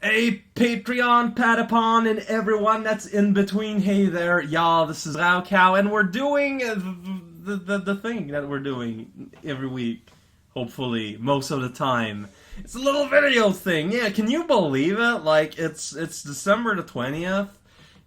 Hey, Patreon, Patapon, and everyone that's in between. Hey there, y'all. This is Cow, and we're doing the thing that we're doing every week. Hopefully, most of the time. It's a little video thing. Yeah, can you believe it? Like it's December the 20th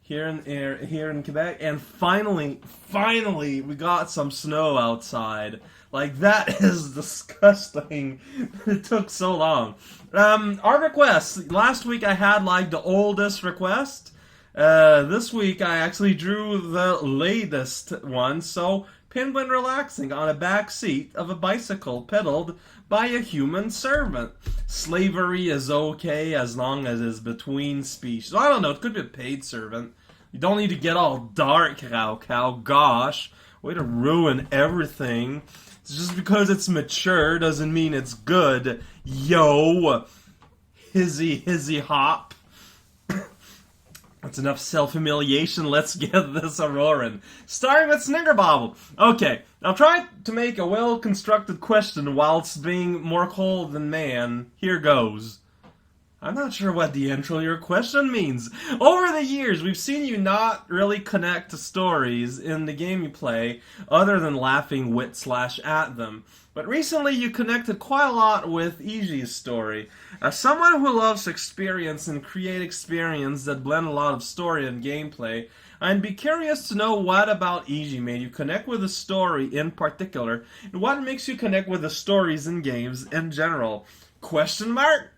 here in Quebec, and finally, we got some snow outside. Like, that is disgusting. It took so long. Our requests. Last week I had, like, the oldest request. This week I actually drew the latest one. So, penguin relaxing on a back seat of a bicycle pedaled by a human servant. Slavery is okay as long as it's between species. I don't know, it could be a paid servant. You don't need to get all dark, Cow. Gosh, way to ruin everything. Just because it's mature doesn't mean it's good. Yo, hizzy hop. That's enough self-humiliation. Let's get this a-roaring. Starting with Snickerbobble. Okay, I'll try to make a well-constructed question whilst being more cold than man. Here goes. I'm not sure what the intro to your question means. Over the years, we've seen you not really connect to stories in the game you play, other than laughing with/at them. But recently, you connected quite a lot with Iji's story. As someone who loves experience and create experience that blend a lot of story and gameplay, I'd be curious to know what about Iji made you connect with the story in particular, and what makes you connect with the stories in games in general. Question mark?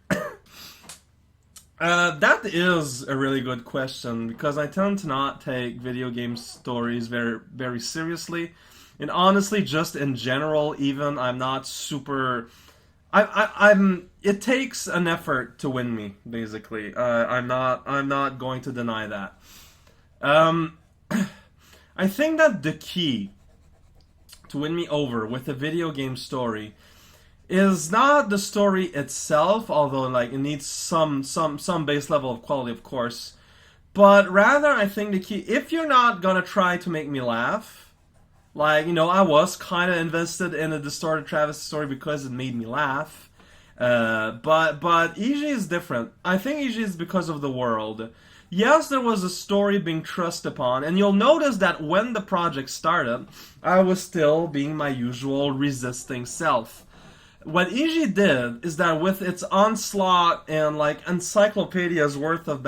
That is a really good question, because I tend to not take video game stories very seriously. And honestly, just in general, even, I'm not super... I'm it takes an effort to win me, basically. I'm not going to deny that. I think that the key to win me over with a video game story is not the story itself, although like it needs some base level of quality, of course, but rather I think the key, if you're not gonna try to make me laugh, like, you know, I was kind of invested in a distorted Travis story because it made me laugh, but Iji is different. I think Iji is because of the world. Yes, there was a story being thrust upon, and you'll notice that when the project started, I was still being my usual resisting self. What Iji did is that with its onslaught and like encyclopedias worth of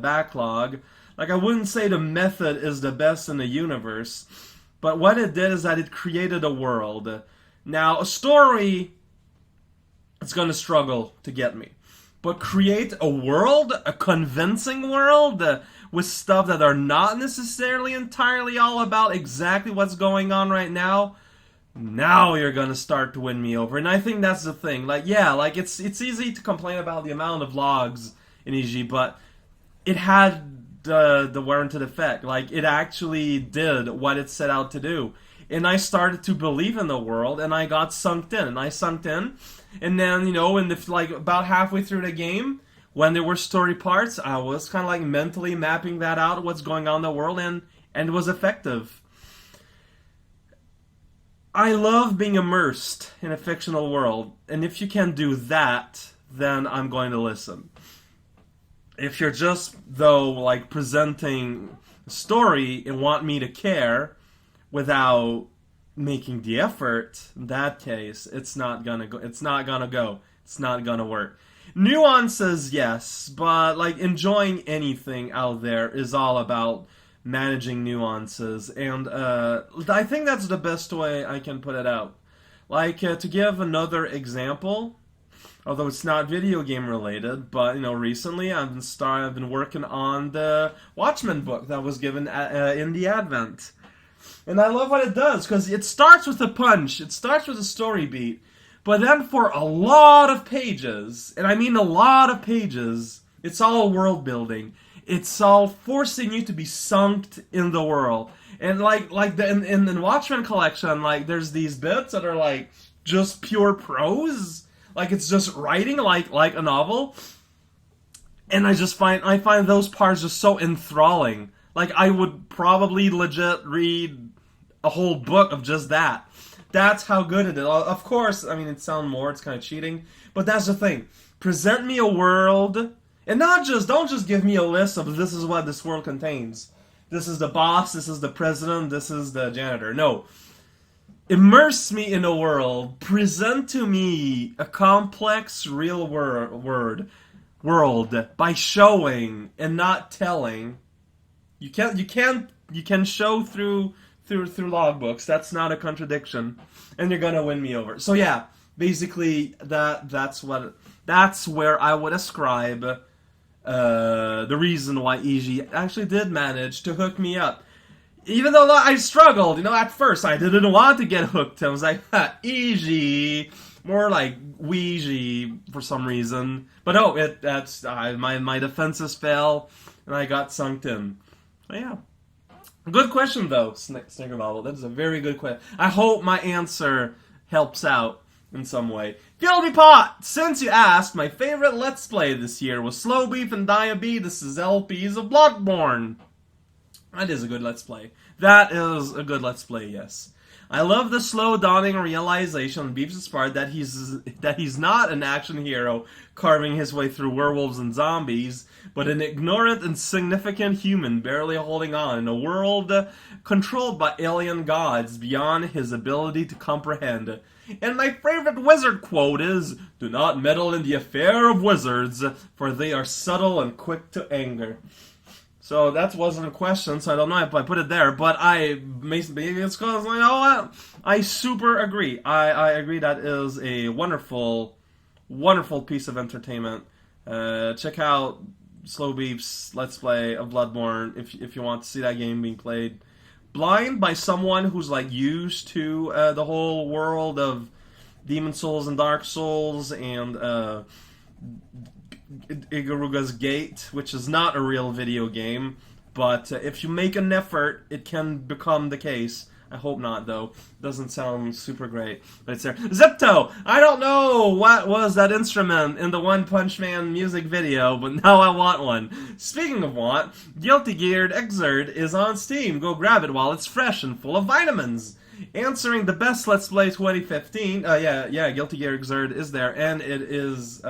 backlog, like, I wouldn't say the method is the best in the universe, but what it did is that it created a world. Now, a story, it's going to struggle to get me. But create a world, a convincing world, with stuff that are not necessarily entirely all about exactly what's going on right now, now you're gonna start to win me over. And I think that's the thing. Like, yeah, like, it's easy to complain about the amount of logs in EG, but it had the warranted effect. Like, it actually did what it set out to do. And I started to believe in the world, and I got sunked in. And then, you know, like, about halfway through the game, when there were story parts, I was kind of like mentally mapping that out, what's going on in the world, and it was effective. I love being immersed in a fictional world, and if you can do that, then I'm going to listen. If you're just, though, like, presenting a story and want me to care without making the effort, in that case, it's not gonna go. It's not gonna work. Nuances, yes, but, like, enjoying anything out there is all about managing nuances, and I think that's the best way I can put it out. Like, to give another example, although it's not video game related, but, you know, recently I've been working on the Watchmen book that was given in the Advent, and I love what it does, because it starts with a punch, it starts with a story beat, but then for a lot of pages, and I mean a lot of pages, it's all world building. It's all forcing you to be sunk in the world. And like in the Watchmen collection, like, there's these bits that are like just pure prose. Like, it's just writing like a novel. And I find those parts just so enthralling. Like, I would probably legit read a whole book of just that. That's how good it is. Of course, I mean, it's kind of cheating, but that's the thing. Present me a world, and don't just give me a list of this is what this world contains. This is the boss, this is the president, this is the janitor. No. Immerse me in a world. Present to me a complex real world by showing and not telling. You can show through logbooks. That's not a contradiction, and you're gonna win me over. So yeah, basically that's where I would ascribe the reason why EG actually did manage to hook me up. Even though I struggled, at first I didn't want to get hooked. I was like, EG, more like Ouija for some reason. But no, my defenses fell, and I got sunk in. So yeah. Good question though, Snickerbobble. That is a very good question. I hope my answer helps out in some way. Guilty Pot! Since you asked, my favorite Let's Play this year was Slow Beef and Diabetes' LPs of Bloodborne. That is a good Let's Play. That is a good Let's Play, yes. I love the slow dawning realization on Beef's part that he's not an action hero carving his way through werewolves and zombies, but an ignorant, insignificant human barely holding on in a world controlled by alien gods beyond his ability to comprehend. And my favorite wizard quote is, "Do not meddle in the affair of wizards, for they are subtle and quick to anger." So that wasn't a question, so I don't know if I put it there, but maybe it's because, I super agree. I agree that is a wonderful, wonderful piece of entertainment. Check out Slow Beef's Let's Play of Bloodborne if you want to see that game being played blind by someone who's used to the whole world of Demon Souls and Dark Souls and Ikaruga's Gate, which is not a real video game, but if you make an effort, it can become the case. I hope not, though. Doesn't sound super great, but it's there. Zipto! I don't know what was that instrument in the One Punch Man music video, but now I want one. Speaking of want, Guilty Geared Exerd is on Steam. Go grab it while it's fresh and full of vitamins. Answering the best Let's Play 2015. Guilty Gear Exerd is there, and it is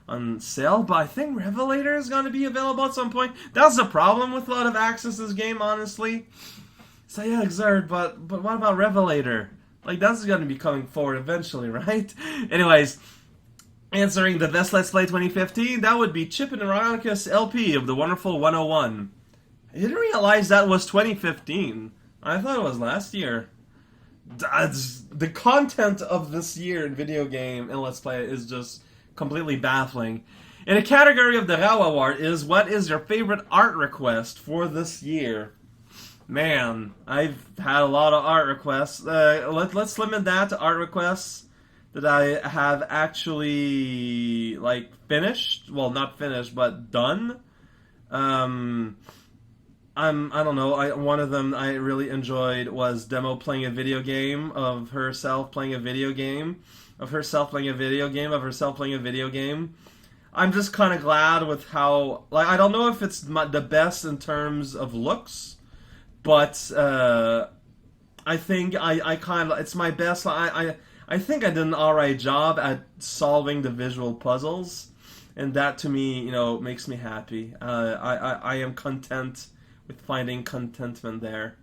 on sale, but I think Revelator is going to be available at some point. That's the problem with a lot of access to this game, honestly. So yeah, Exerd, but what about Revelator? That's going to be coming forward eventually, right? Anyways, answering the best Let's Play 2015, that would be Chip and Veronica's LP of the Wonderful 101. I didn't realize that was 2015. I thought it was last year. The content of this year in video game and Let's Play is just completely baffling. In a category of the Rao Award is, what is your favorite art request for this year? Man, I've had a lot of art requests. Let's limit that to art requests that I have actually finished. Well, not finished, but done. I don't know. One of them I really enjoyed was Demo playing a video game of herself playing a video game. Of herself playing a video game, of herself playing a video game. I'm just kind of glad with how, I don't know if it's the best in terms of looks, but I think it's my best. I think I did an alright job at solving the visual puzzles, and that to me, makes me happy. I am content with finding contentment there.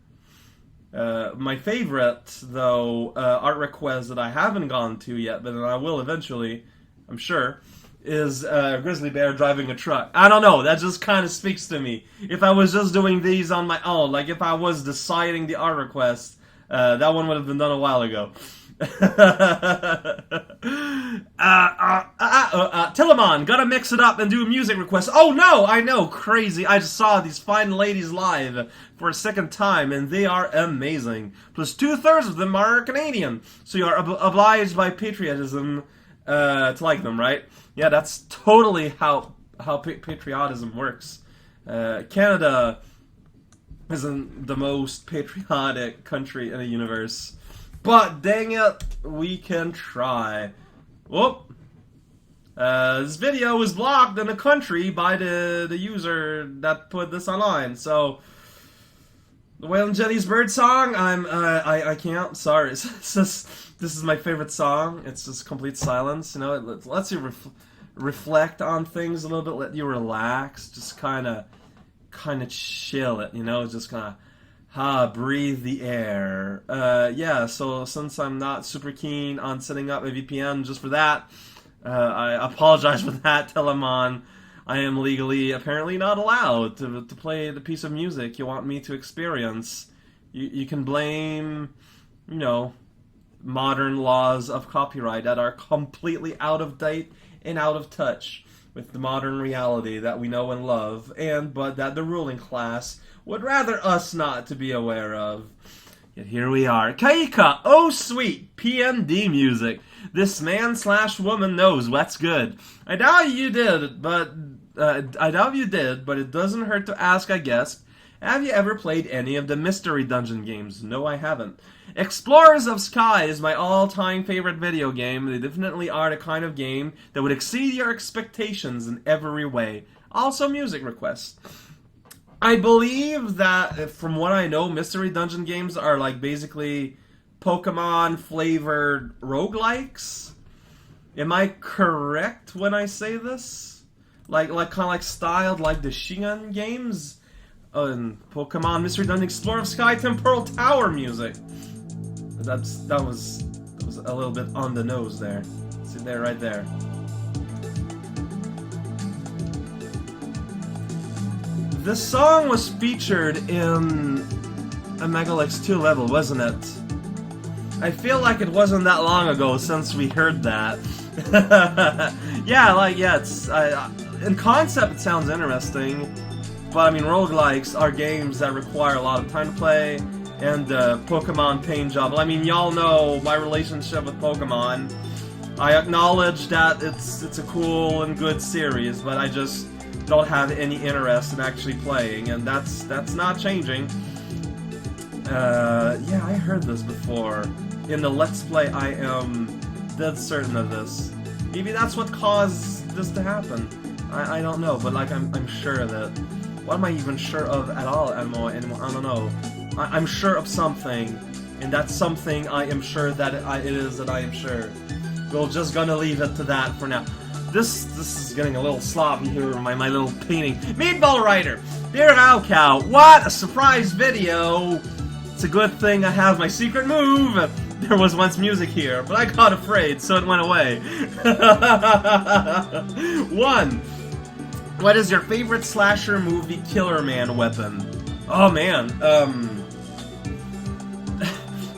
My favorite, though, art request that I haven't gone to yet, but I will eventually, I'm sure, is a grizzly bear driving a truck. I don't know, that just kind of speaks to me. If I was just doing these on my own, if I was deciding the art request, that one would have been done a while ago. Tillamon, gotta mix it up and do a music request. Oh no, I know, crazy. I just saw these fine ladies live for a second time, and they are amazing. Plus 2/3 of them are Canadian, so you are obliged by patriotism to like them, right? Yeah, that's totally how patriotism works. Canada isn't the most patriotic country in the universe. But dang it, we can try. Whoop. This video was blocked in the country by the user that put this online. So, the Waylon Jennings Bird song, I can't. Sorry. This is my favorite song. It's just complete silence. It lets you reflect on things a little bit, let you relax, just kind of chill it, you know, just kind of breathe the air. Yeah, so since I'm not super keen on setting up a VPN just for that, I apologize for that. Tell them I am legally apparently not allowed to play the piece of music you want me to experience. You can blame, you know, modern laws of copyright that are completely out of date and out of touch with the modern reality that we know and love, but that the ruling class would rather us not to be aware of. Yet here we are. Kaika, oh sweet, PMD music. This man/woman knows what's good. I doubt you did, but it doesn't hurt to ask, I guess. Have you ever played any of the Mystery Dungeon games? No, I haven't. Explorers of Sky is my all-time favorite video game. They definitely are the kind of game that would exceed your expectations in every way. Also, music requests. I believe that, from what I know, Mystery Dungeon games are like basically Pokemon-flavored roguelikes. Am I correct when I say this? Like kind of like styled like the Shingon games? And Pokemon Mystery Dungeon Explorer of Sky Temporal Tower music. That was a little bit on the nose there. See there, right there. This song was featured in a Megalex 2 level, wasn't it? I feel like it wasn't that long ago since we heard that. Yeah, it's in concept it sounds interesting. But I mean, roguelikes are games that require a lot of time to play, and Pokemon paint job. I mean, y'all know my relationship with Pokemon. I acknowledge that it's a cool and good series, but I just don't have any interest in actually playing, and that's not changing. Yeah, I heard this before. In the Let's Play, I am dead certain of this. Maybe that's what caused this to happen. I don't know, but like I'm sure of it. What am I even sure of at all anymore? I don't know. I'm sure of something, and that's something I am sure that it is that I am sure. We're just gonna leave it to that for now. This is getting a little sloppy here with my little painting. Meatball Rider! Dear Cow, what a surprise video! It's a good thing I have my secret move! There was once music here, but I got afraid, so it went away. 1. What is your favorite slasher movie Killer Man weapon? Oh man,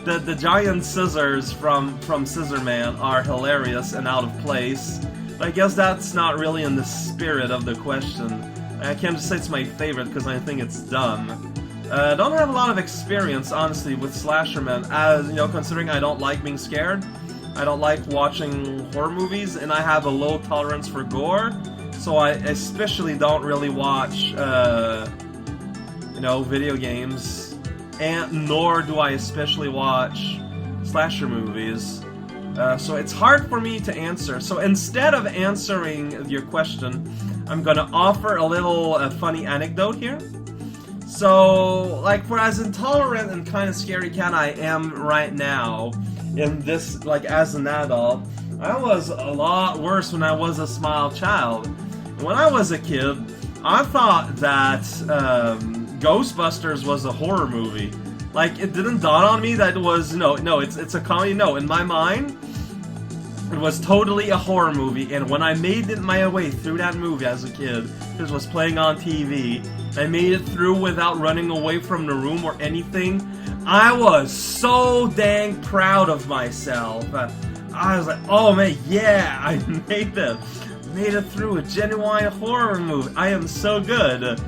the giant scissors from Scissor Man are hilarious and out of place. But I guess that's not really in the spirit of the question. I can't just say it's my favorite because I think it's dumb. Don't have a lot of experience, honestly, with slasher men. As you know, considering I don't like being scared, I don't like watching horror movies, and I have a low tolerance for gore. So I especially don't really watch, you know, video games, and nor do I especially watch slasher movies. So it's hard for me to answer. So instead of answering your question, I'm gonna offer a little funny anecdote here. So, like, for as intolerant and kind of scary cat I am right now, in this, like, as an adult, I was a lot worse when I was a small child. When I was a kid, I thought that Ghostbusters was a horror movie. Like, it didn't dawn on me that it was, no, it's a comedy. No, in my mind, it was totally a horror movie, and when I made my way through that movie as a kid, it was playing on TV, I made it through without running away from the room or anything, I was so dang proud of myself. I was like, oh man, yeah, I made it. Made it through a genuine horror movie. I am so good.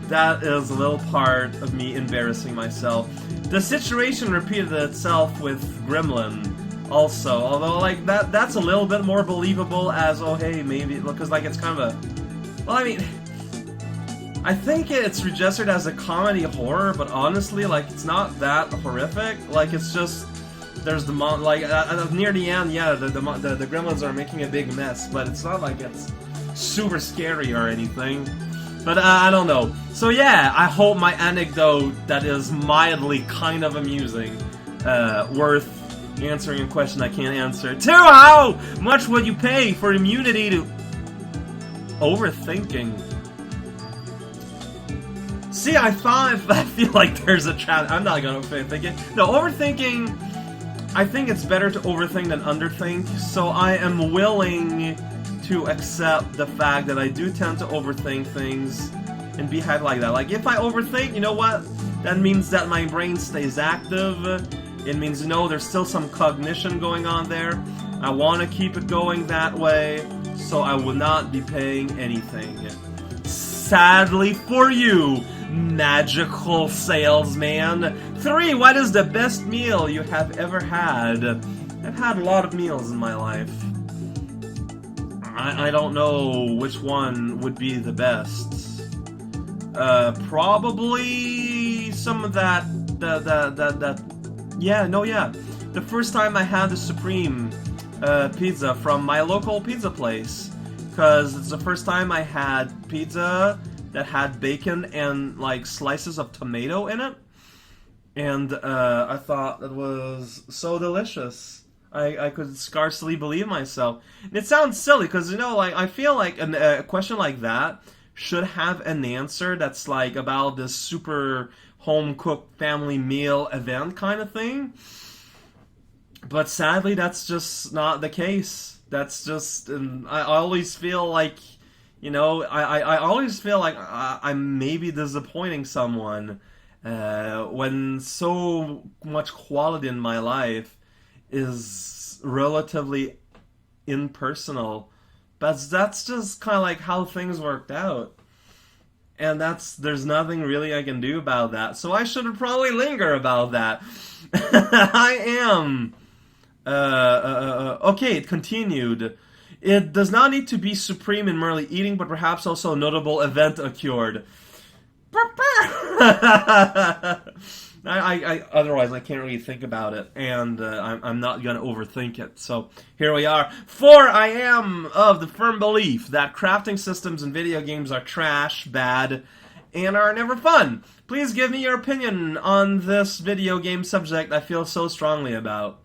that is a little part of me embarrassing myself. The situation repeated itself with Gremlin also, although like that's a little bit more believable as, oh hey, maybe, because like it's kind of a, well, I mean, I think it's registered as a comedy horror, but honestly, like, it's not that horrific. Like, it's just, there's the near the end, yeah, the gremlins are making a big mess, but it's not like it's super scary or anything. But I don't know. So yeah, I hope my anecdote that is mildly kind of amusing, worth answering a question I can't answer. 2. How much would you pay for immunity to overthinking? See, I feel like there's a trap. I'm not gonna overthink it. No, overthinking, I think it's better to overthink than underthink, so I am willing to accept the fact that I do tend to overthink things and behave like that. Like, if I overthink, you know what? That means that my brain stays active. It means, you know, there's still some cognition going on there. I want to keep it going that way, so I will not be paying anything. Sadly for you, magical salesman. 3. What is the best meal you have ever had? I've had a lot of meals in my life. I don't know which one would be the best. Probably some of that. Yeah. The first time I had the Supreme pizza from my local pizza place, because it's the first time I had pizza that had bacon and like slices of tomato in it, and I thought it was so delicious. I could scarcely believe myself. And it sounds silly because, you know, like, I feel like a question like that should have an answer that's like about this super home cooked family meal event kind of thing. But sadly, that's just not the case. That's just, and I always feel like, you know, I always feel like I'm maybe disappointing someone when so much quality in my life is relatively impersonal. But that's just kind of like how things worked out. And there's nothing really I can do about that. So I should probably linger about that. I am. Okay, it continued. It does not need to be supreme in merely eating, but perhaps also a notable event occurred. Otherwise I can't really think about it, and I'm not gonna overthink it. So here we are. 4. I am of the firm belief that crafting systems in video games are trash, bad, and are never fun. Please give me your opinion on this video game subject I feel so strongly about.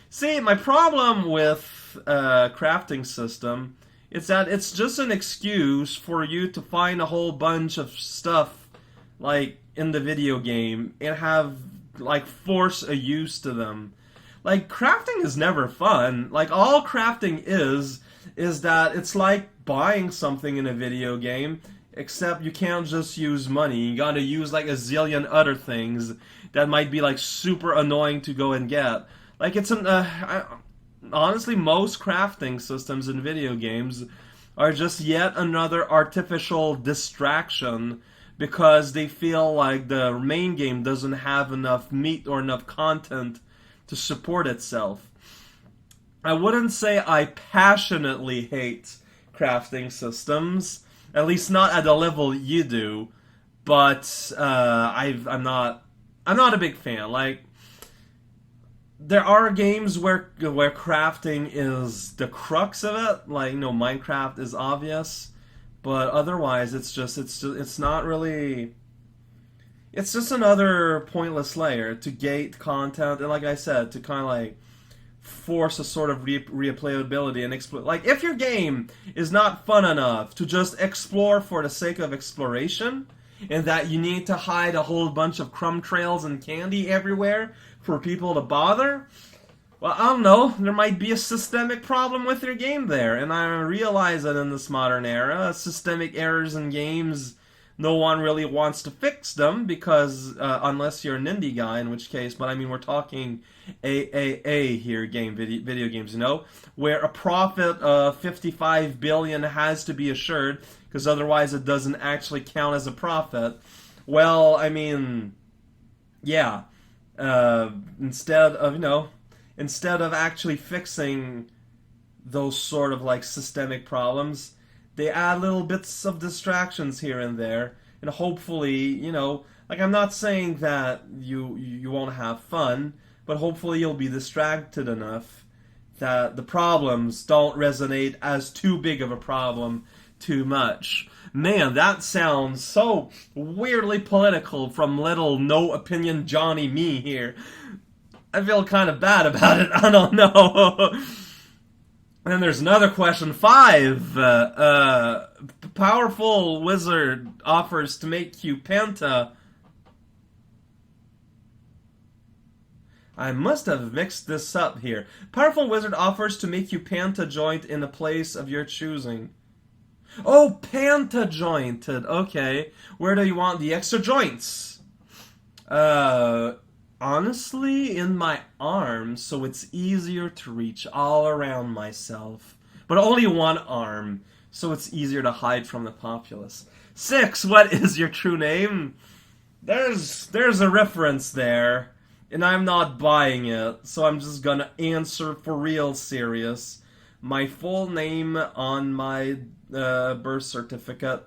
See, my problem with crafting system is that it's just an excuse for you to find a whole bunch of stuff like in the video game and have like force a use to them. Like, crafting is never fun. Like, all crafting is that it's like buying something in a video game, except you can't just use money. You gotta use like a zillion other things that might be like super annoying to go and get. Like, it's honestly, most crafting systems in video games are just yet another artificial distraction because they feel like the main game doesn't have enough meat or enough content to support itself. I wouldn't say I passionately hate crafting systems, at least not at the level you do, but I'm not a big fan. Like, there are games where crafting is the crux of it, like, you know, Minecraft is obvious, but otherwise it's not really. It's just another pointless layer to gate content, and like I said, to kind of like force a sort of replayability and explore. Like, if your game is not fun enough to just explore for the sake of exploration, and that you need to hide a whole bunch of crumb trails and candy everywhere for people to bother, well, I don't know, there might be a systemic problem with your game there, and I realize that in this modern era, systemic errors in games, no one really wants to fix them, because, unless you're an indie guy, in which case, but I mean, we're talking AAA here, video games, you know, where a profit of 55 billion has to be assured, because otherwise it doesn't actually count as a profit. Well, I mean, yeah, instead of actually fixing those sort of like systemic problems, they add little bits of distractions here and there, and hopefully, you know, like, I'm not saying that you won't have fun, but hopefully you'll be distracted enough that the problems don't resonate as too big of a problem too much. Man, that sounds so weirdly political from little no opinion Johnny me here. I feel kind of bad about it. I don't know. And then there's another question. 5. Powerful wizard offers to make you Panta. I must have mixed this up here. Powerful wizard offers to make you Panta joint in a place of your choosing. Oh, Panta jointed. Okay. Where do you want the extra joints? Honestly, in my arms, so it's easier to reach all around myself. But only one arm, so it's easier to hide from the populace. 6. What is your true name? There's a reference there. And I'm not buying it, so I'm just gonna answer for real serious. My full name on my birth certificate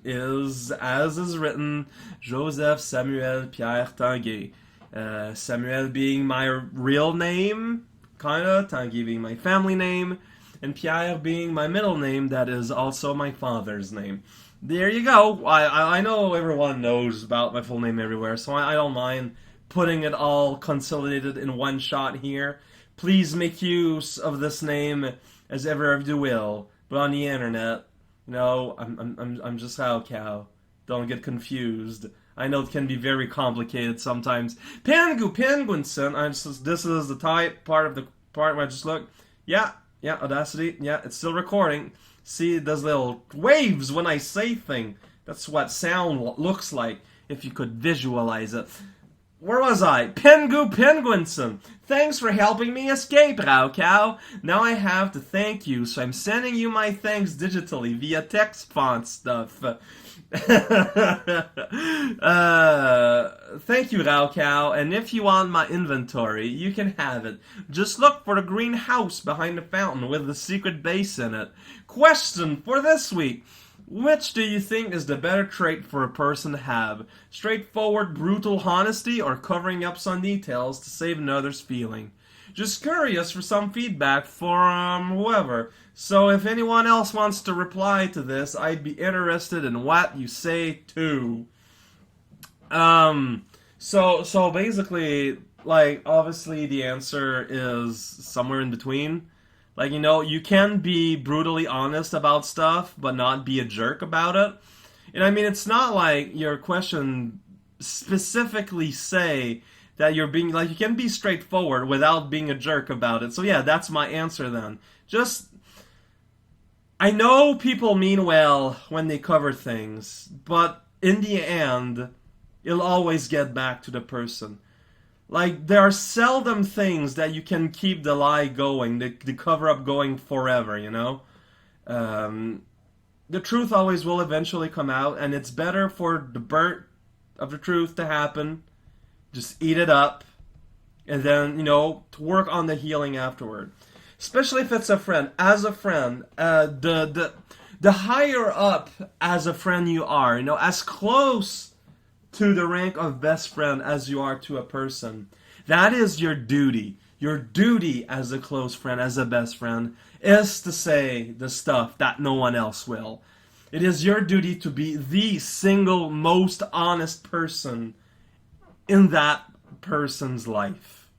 is, as is written, Joseph Samuel Pierre Tanguay. Samuel being my real name, kinda, Tanguay being my family name, and Pierre being my middle name, that is also my father's name. There you go. I know everyone knows about my full name everywhere, so I don't mind putting it all consolidated in one shot here. Please make use of this name as ever you will, but on the internet, you know, I'm just raocow. Don't get confused. I know it can be very complicated sometimes. Penguinson. This is the part of the part where I just look. Yeah, Audacity. Yeah, it's still recording. See, those little waves when I say thing. That's what sound looks like, if you could visualize it. Where was I? Penguinson. Thanks for helping me escape, raocow. Now I have to thank you, so I'm sending you my thanks digitally via text font stuff. Thank you, raocow, and if you want my inventory, you can have it. Just look for the green house behind the fountain with the secret base in it. Question for this week. Which do you think is the better trait for a person to have? Straightforward, brutal honesty, or covering up some details to save another's feeling? Just curious for some feedback from whoever. So if anyone else wants to reply to this, I'd be interested in what you say too. So basically, like, obviously the answer is somewhere in between. Like, you know, you can be brutally honest about stuff, but not be a jerk about it. And I mean, it's not like your question specifically say that you're being, like, you can be straightforward without being a jerk about it. So yeah, that's my answer then. Just, I know people mean well when they cover things, but in the end, it'll always get back to the person. Like, there are seldom things that you can keep the lie going, the cover-up going forever, you know? The truth always will eventually come out, and it's better for the burnt of the truth to happen. Just eat it up, and then, you know, to work on the healing afterward. Especially if it's a friend. As a friend, the higher up as a friend you are, you know, as close to the rank of best friend as you are to a person. That is your duty. Your duty as a close friend, as a best friend, is to say the stuff that no one else will. It is your duty to be the single most honest person in that person's life.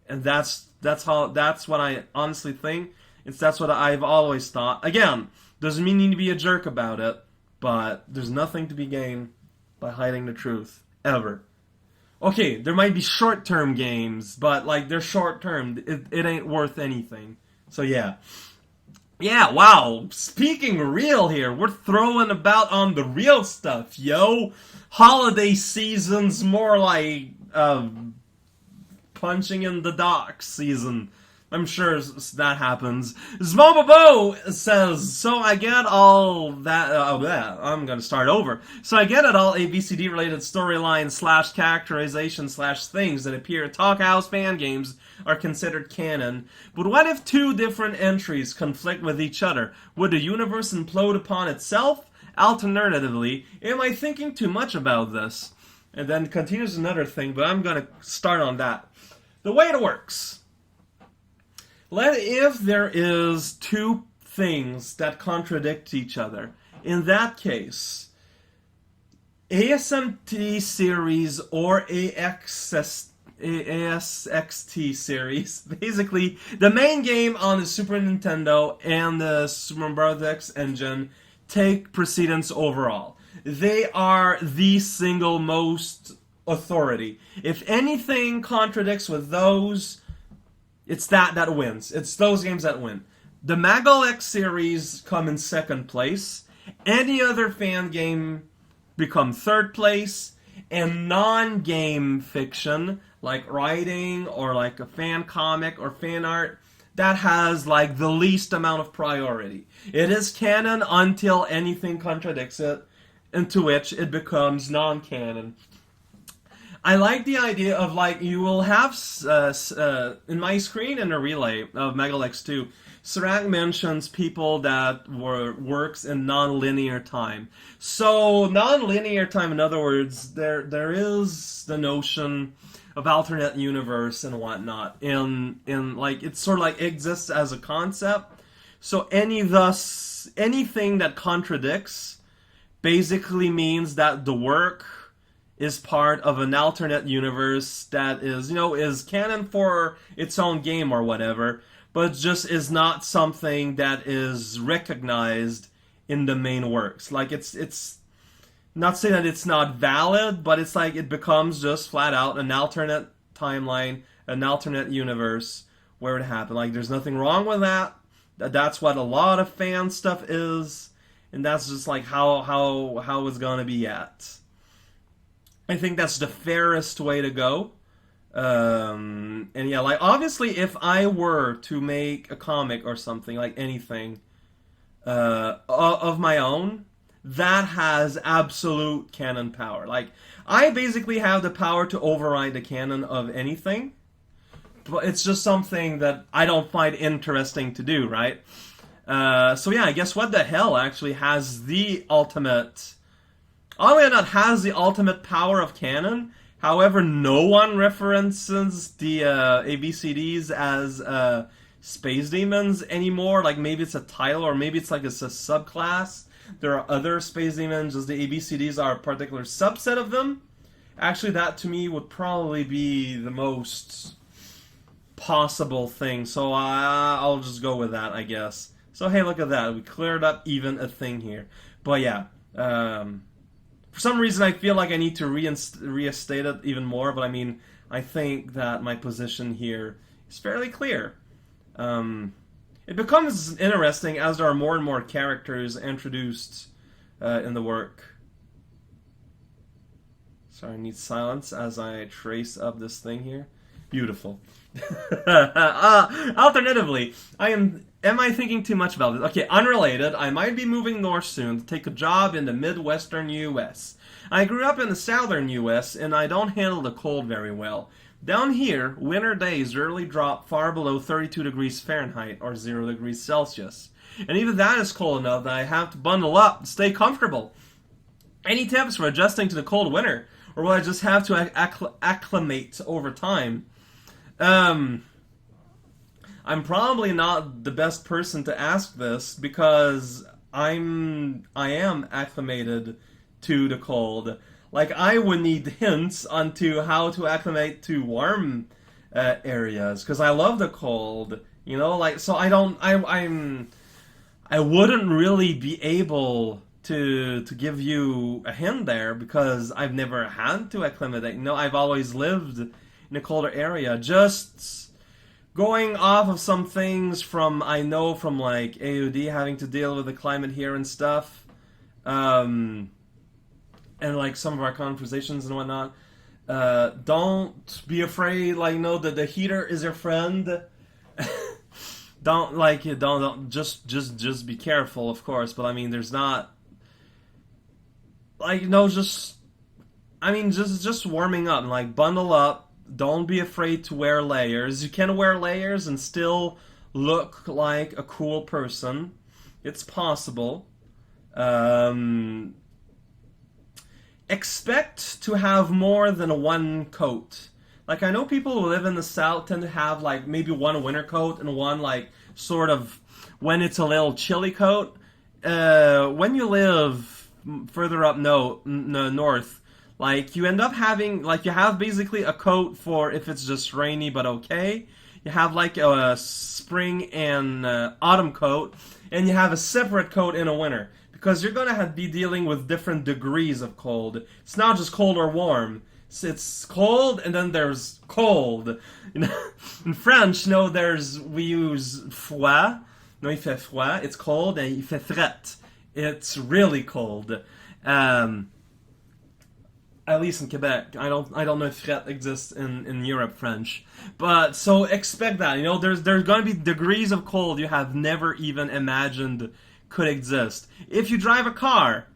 And that's what I honestly think. That's what I've always thought. Again, doesn't mean you need to be a jerk about it, but there's nothing to be gained by hiding the truth, ever. Okay, there might be short-term games, but, like, they're short-term. It ain't worth anything. So, yeah. Yeah, wow. Speaking real here, we're throwing about on the real stuff, yo. Holiday season's more like, punching in the dock season. I'm sure that happens. Zmobobo says, so I get all that, I'm gonna start over. So I get it all ABCD related storylines / characterization / things that appear in Talkhouse fan games are considered canon. But what if 2 different entries conflict with each other? Would the universe implode upon itself? Alternatively, am I thinking too much about this? And then continues another thing, but I'm gonna start on that. The way it works. If there is 2 things that contradict each other, in that case, ASMT series or ASXT series. Basically, the main game on the Super Nintendo and the Super Mario Bros. X engine take precedence overall. They are the single most authority. If anything contradicts with those, it's that wins. It's those games that win. The Maggle X series come in second place. Any other fan game become third place, and non-game fiction like writing or like a fan comic or fan art that has like the least amount of priority. It is canon until anything contradicts it, into which it becomes non-canon. I like the idea of like you will have in my screen in a relay of Maggle X2, Sirac mentions people that works in non-linear time. So non-linear time, in other words, there is the notion of alternate universe and whatnot. In like it sort of like exists as a concept. So anything that contradicts basically means that the work is part of an alternate universe that is canon for its own game or whatever, but just is not something that is recognized in the main works. Like it's not saying that it's not valid, but it's like it becomes just flat out an alternate timeline, an alternate universe where it happened. Like there's nothing wrong with that. That's what a lot of fan stuff is, and that's just like how it's gonna be at. I think that's the fairest way to go. And yeah, like obviously if I were to make a comic or something, like anything of my own, that has absolute canon power. Like I basically have the power to override the canon of anything, but it's just something that I don't find interesting to do, right? So yeah, I guess What the Hell actually has the ultimate... Oddly enough, has the ultimate power of canon. However, no one references the ABCDs as space demons anymore. Like maybe it's a title, or maybe it's like it's a subclass. There are other space demons, just the ABCDs are a particular subset of them. Actually, that to me would probably be the most possible thing. So I'll just go with that, I guess. So hey, look at that. We cleared up even a thing here. But yeah. For some reason, I feel like I need to restate it even more, but I mean, I think that my position here is fairly clear. It becomes interesting as there are more and more characters introduced in the work. Sorry, I need silence as I trace up this thing here. Beautiful. Alternatively, Am I thinking too much about this? Okay, unrelated, I might be moving north soon to take a job in the Midwestern U.S. I grew up in the Southern U.S., and I don't handle the cold very well. Down here, winter days rarely drop far below 32 degrees Fahrenheit, or 0 degrees Celsius. And even that is cold enough that I have to bundle up and stay comfortable. Any tips for adjusting to the cold winter? Or will I just have to acclimate over time? I'm probably not the best person to ask this because I am acclimated to the cold. Like I would need hints onto how to acclimate to warm areas because I love the cold. Like so I wouldn't really be able to give you a hint there because I've never had to acclimate. I've always lived in a colder area. Just going off of some things from like AOD having to deal with the climate here and stuff, and like some of our conversations and whatnot. Don't be afraid. That the heater is your friend. Don't just be careful, of course. But I mean, there's not just warming up and bundle up. Don't be afraid to wear layers. You can wear layers and still look like a cool person. It's possible. Expect to have more than one coat. I know people who live in the South tend to have maybe one winter coat and one sort of when it's a little chilly coat. When you live further up north, like you end up having like you have basically a coat for if it's just rainy but okay. You have like a spring and autumn coat, and you have a separate coat in a winter because you're gonna be dealing with different degrees of cold. It's not just cold or warm. It's cold, and then there's cold. You know, in French, we use froid. No, il fait froid. It's cold, and il fait fret. It's really cold. At least in Quebec. I don't know if fret exists in Europe French. But so expect that. You know, there's going to be degrees of cold you have never even imagined could exist. If you drive a car,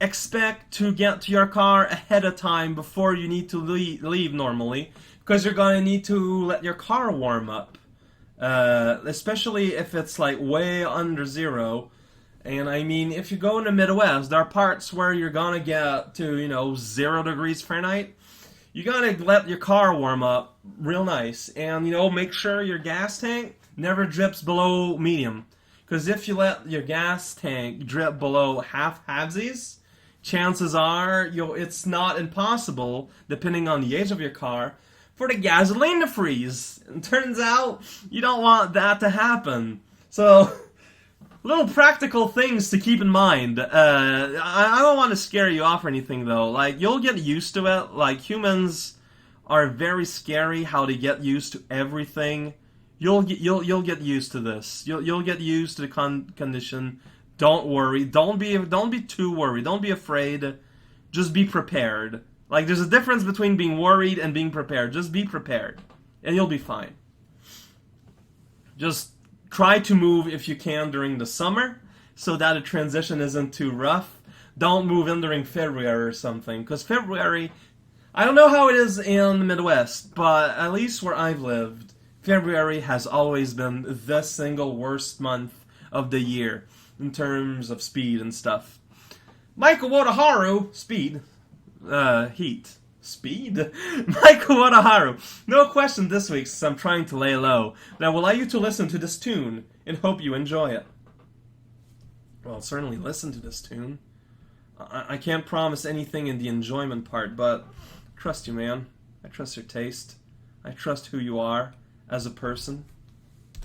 expect to get to your car ahead of time before you need to leave normally, because you're going to need to let your car warm up. Especially if it's like way under zero. And I mean, if you go in the Midwest, there are parts where you're gonna get to, 0 degrees Fahrenheit. You gotta let your car warm up real nice. And, make sure your gas tank never drips below medium. Because if you let your gas tank drip below halvesies, chances are it's not impossible, depending on the age of your car, for the gasoline to freeze. And turns out you don't want that to happen. So, little practical things to keep in mind. I don't want to scare you off or anything, though. Like, you'll get used to it. Like, humans are very scary how they get used to everything. You'll get used to this. You'll get used to the condition. Don't worry. Don't be too worried. Don't be afraid. Just be prepared. Like, there's a difference between being worried and being prepared. Just be prepared, and you'll be fine. Just try to move if you can during the summer, so that a transition isn't too rough. Don't move in during February or something, because February, I don't know how it is in the Midwest, but at least where I've lived, February has always been the single worst month of the year in terms of speed and stuff. Michael Wodaharu, speed, heat. Speed? Michael Wadaharu. No question this week, since I'm trying to lay low, but I will allow you to listen to this tune and hope you enjoy it. Well, I'll certainly listen to this tune. I can't promise anything in the enjoyment part, but I trust you, man. I trust your taste. I trust who you are as a person.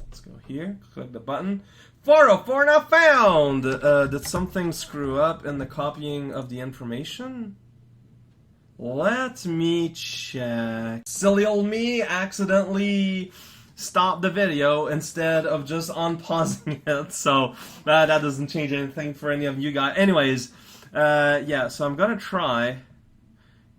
Let's go here, click the button. 404 now found! Did something screw up in the copying of the information? Let me check. Silly old me accidentally stopped the video instead of just unpausing it, so that doesn't change anything for any of you guys. Anyways, yeah, so I'm gonna try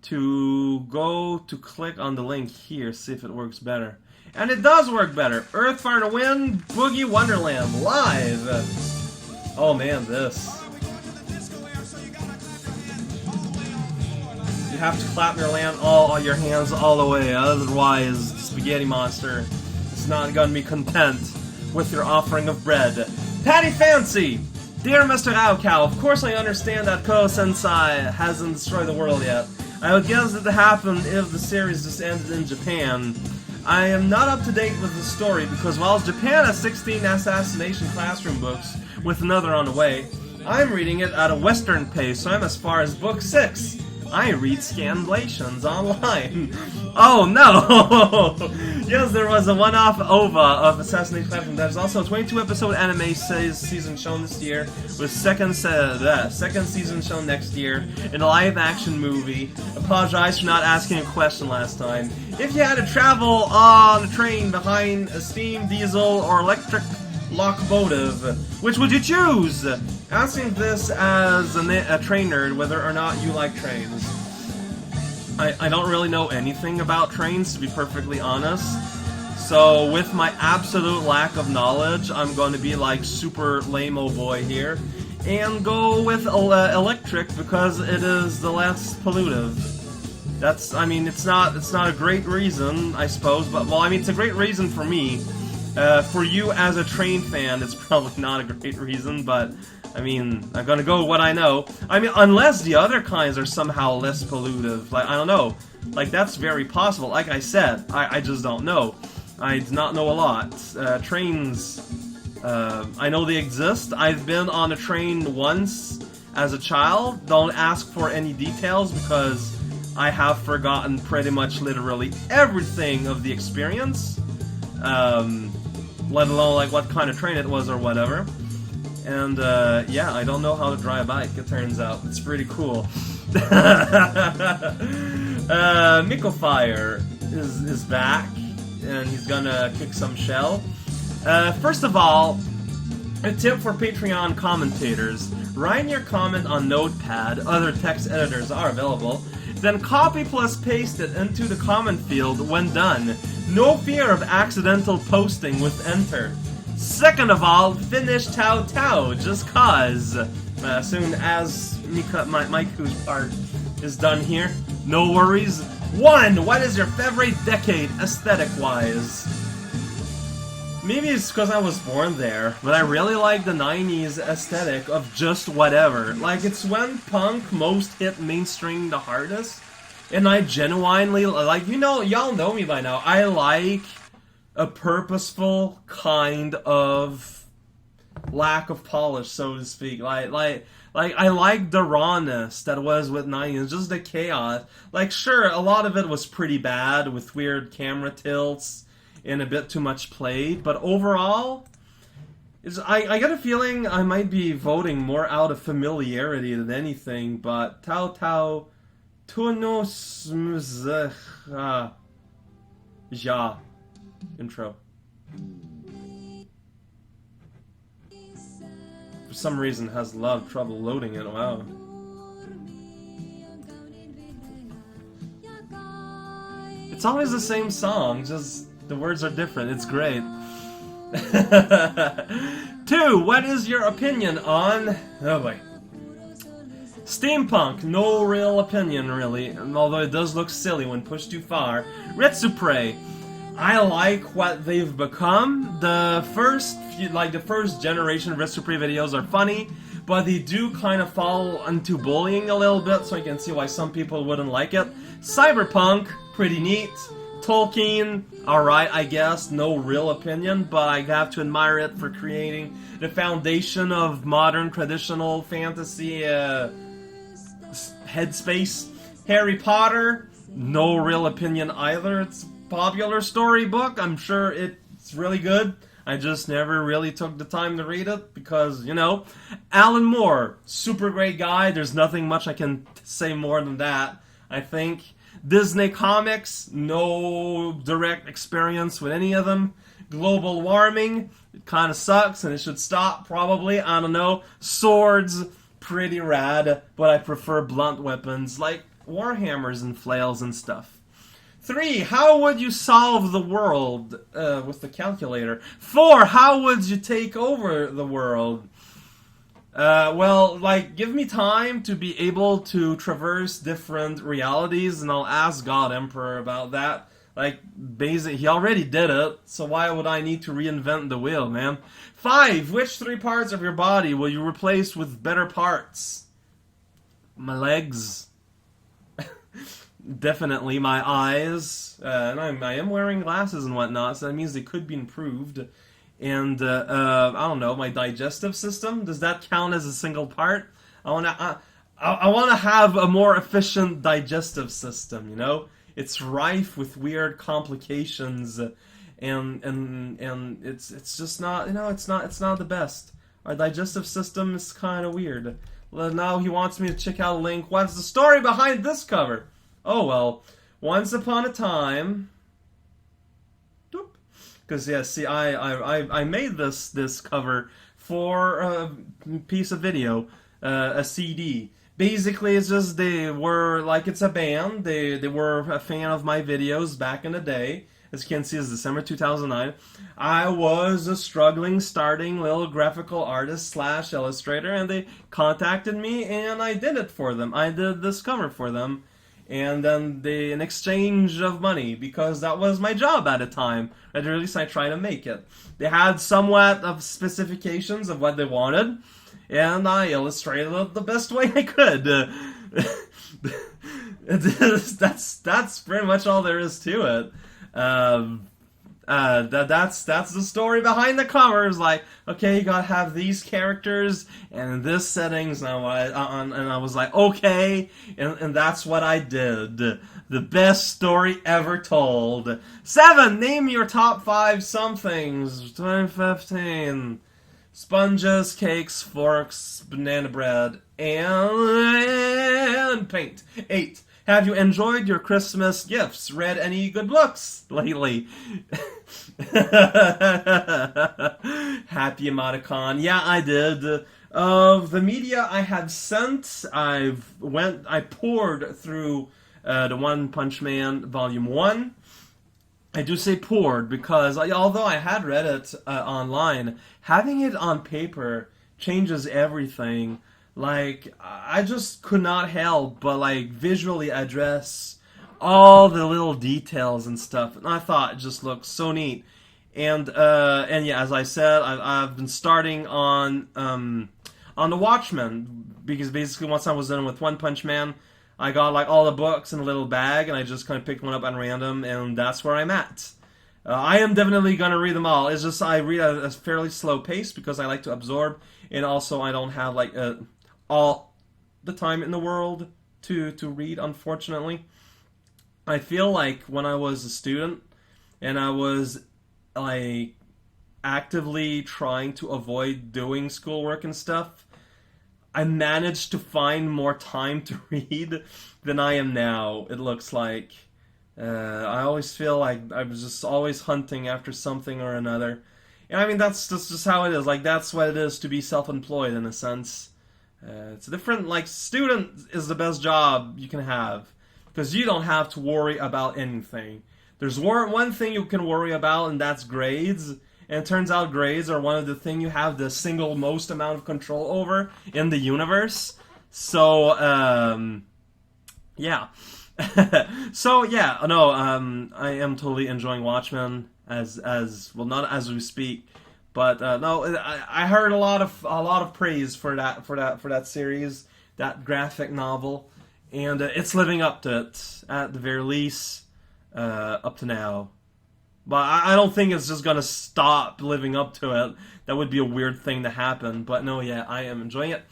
to go to click on the link here, see if it works better. And it does work better. Earth, Fire, and Wind, Boogie Wonderland, live! Oh man, this. You have to clap your hands all the way, otherwise Spaghetti Monster is not going to be content with your offering of bread. Patty Fancy! Dear Mr. Raocow, of course I understand that Ko-Sensei hasn't destroyed the world yet. I would guess that it happened if the series just ended in Japan. I am not up to date with the story because while Japan has 16 assassination classroom books with another on the way, I'm reading it at a Western pace, so I'm as far as book 6. I read scanlations online. Oh no! Yes, there was a one-off OVA of Assassination Classroom. There's also a 22-episode anime season shown this year, with second season shown next year, in a live-action movie. Apologize for not asking a question last time. If you had to travel on a train behind a steam, diesel, or electric locomotive, which would you choose? Asking this as a train nerd, whether or not you like trains. I don't really know anything about trains, to be perfectly honest. So, with my absolute lack of knowledge, I'm going to be like super lame-o boy here, and go with electric because it is the less pollutive. That's, I mean, it's not a great reason, I suppose, but, well, I mean, it's a great reason for me. For you as a train fan, it's probably not a great reason, but, I mean, I'm gonna go with what I know. I mean, unless the other kinds are somehow less pollutive. Like, I don't know. Like, that's very possible. Like I said, I just don't know. I do not know a lot. Trains, I know they exist. I've been on a train once as a child. Don't ask for any details because I have forgotten pretty much literally everything of the experience, let alone like what kind of train it was or whatever. And yeah, I don't know how to drive a bike, it turns out. It's pretty cool. Miko Fire is back, and he's gonna kick some shell. First of all, a tip for Patreon commentators. Write your comment on Notepad, other text editors are available, then copy plus paste it into the comment field when done. No fear of accidental posting with enter. Second of all, finish Tao Tao, just cause. As soon as Miku's part is done here, no worries. 1. What is your favorite decade, aesthetic-wise? Maybe it's because I was born there, but I really like the 90s aesthetic of just whatever. Like, it's when punk most hit mainstream the hardest, and I genuinely, like, you know, y'all know me by now, I like a purposeful kind of lack of polish, so to speak. Like I like the rawness that was with 90s, just the chaos. Like, sure, a lot of it was pretty bad with weird camera tilts and a bit too much played, but overall, I get a feeling I might be voting more out of familiarity than anything, but Tao Tao Tunos Ja intro. For some reason has a lot of trouble loading it, wow. It's always the same song, just the words are different. It's great. 2. What is your opinion on... Oh boy. Steampunk. No real opinion, really. Although it does look silly when pushed too far. Retsupre. I like what they've become. The first generation of Retsupre videos are funny, but they do kind of fall into bullying a little bit, so I can see why some people wouldn't like it. Cyberpunk. Pretty neat. Tolkien, alright, I guess, no real opinion, but I have to admire it for creating the foundation of modern traditional fantasy headspace. Harry Potter, no real opinion either. It's a popular storybook, I'm sure it's really good. I just never really took the time to read it because, you know. Alan Moore, super great guy, there's nothing much I can say more than that, I think. Disney Comics, no direct experience with any of them. Global warming, it kind of sucks and it should stop, probably. I don't know. Swords, pretty rad, but I prefer blunt weapons like warhammers and flails and stuff. 3. How would you solve the world with the calculator? 4. How would you take over the world? Well, like, give me time to be able to traverse different realities, and I'll ask God Emperor about that. Like, basically, he already did it, so why would I need to reinvent the wheel, man? 5. Which 3 parts of your body will you replace with better parts? My legs. Definitely my eyes. And I am wearing glasses and whatnot, so that means they could be improved. And, I don't know, my digestive system, does that count as a single part? I wanna have a more efficient digestive system, you know? It's rife with weird complications, and it's just not, you know, it's not the best. Our digestive system is kind of weird. Well, now he wants me to check out a link. What's the story behind this cover? Oh, well, once upon a time... Because, yeah, see, I made this cover for a piece of video, a CD. Basically, it's just they were, like, it's a band. They were a fan of my videos back in the day. As you can see, it's December 2009. I was a struggling, starting little graphical artist / illustrator, and they contacted me, and I did it for them. I did this cover for them. And then in exchange of money, because that was my job at the time, at least I tried to make it. They had somewhat of specifications of what they wanted, and I illustrated it the best way I could. That's pretty much all there is to it. That's the story behind the covers. Like, okay, you gotta have these characters and in this settings, and I was like, okay, and that's what I did. The best story ever told. 7. Name your top 5 somethings. 2015. Sponges, cakes, forks, banana bread, and paint. 8. Have you enjoyed your Christmas gifts? Read any good books lately? Happy emoticon. Yeah, I did. Of the media I have sent, I poured through the One Punch Man Volume 1. I do say poured because although I had read it online, having it on paper changes everything. Like, I just could not help but, like, visually address all the little details and stuff. And I thought it just looked so neat. And yeah, as I said, I've been starting on The Watchmen, because basically once I was done with One Punch Man, I got, like, all the books in a little bag, and I just kind of picked one up at random, and that's where I'm at. I am definitely going to read them all. It's just I read at a fairly slow pace because I like to absorb, and also I don't have, like, all the time in the world to read, unfortunately. I feel like when I was a student, and I was, like, actively trying to avoid doing schoolwork and stuff, I managed to find more time to read than I am now, it looks like. I always feel like I was just always hunting after something or another. And I mean, that's just how it is. Like, that's what it is to be self-employed, in a sense. It's a different, like, student is the best job you can have, because you don't have to worry about anything. There's one thing you can worry about, and that's grades. And it turns out grades are one of the things you have the single most amount of control over in the universe. So, yeah. So, yeah, no, I am totally enjoying Watchmen as well, not as we speak, but no, I heard a lot of praise for that series, that graphic novel, and it's living up to it at the very least, up to now. But I don't think it's just gonna stop living up to it. That would be a weird thing to happen. But no, yeah, I am enjoying it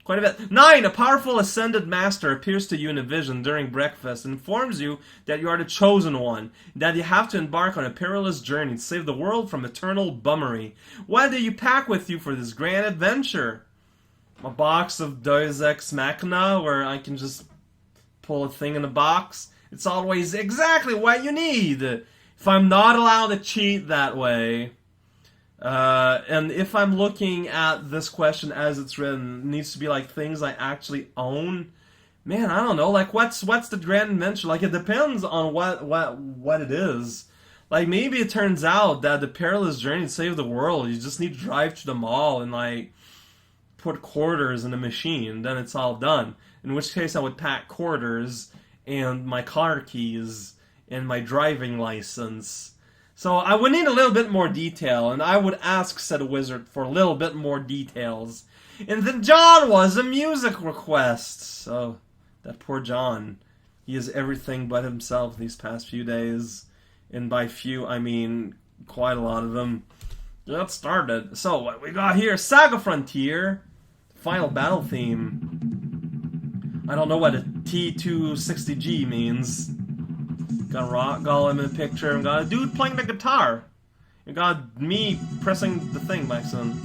quite a bit. 9. A powerful ascended master appears to you in a vision during breakfast and informs you that you are the chosen one, that you have to embark on a perilous journey to save the world from eternal bummery. What do you pack with you for this grand adventure? A box of Deus Ex Machina, where I can just pull a thing in a box. It's always exactly what you need. If I'm not allowed to cheat that way, and if I'm looking at this question as it's written, it needs to be like things I actually own. Man, I don't know. Like, what's the grand adventure? Like, it depends on what it is. Like, maybe it turns out that the perilous journey to save the world, you just need to drive to the mall and, like, put quarters in a machine, then it's all done. In which case, I would pack quarters and my car keys and my driving license. So I would need a little bit more detail, and I would ask said wizard for a little bit more details. And then John was a music request. So that poor John, he is everything but himself these past few days. And by few, I mean quite a lot of them. Let's start it. So what we got here, Saga Frontier, final battle theme. I don't know what a T260G means. Got a rock golem in the picture, and got a dude playing the guitar. And got me pressing the thing by accident.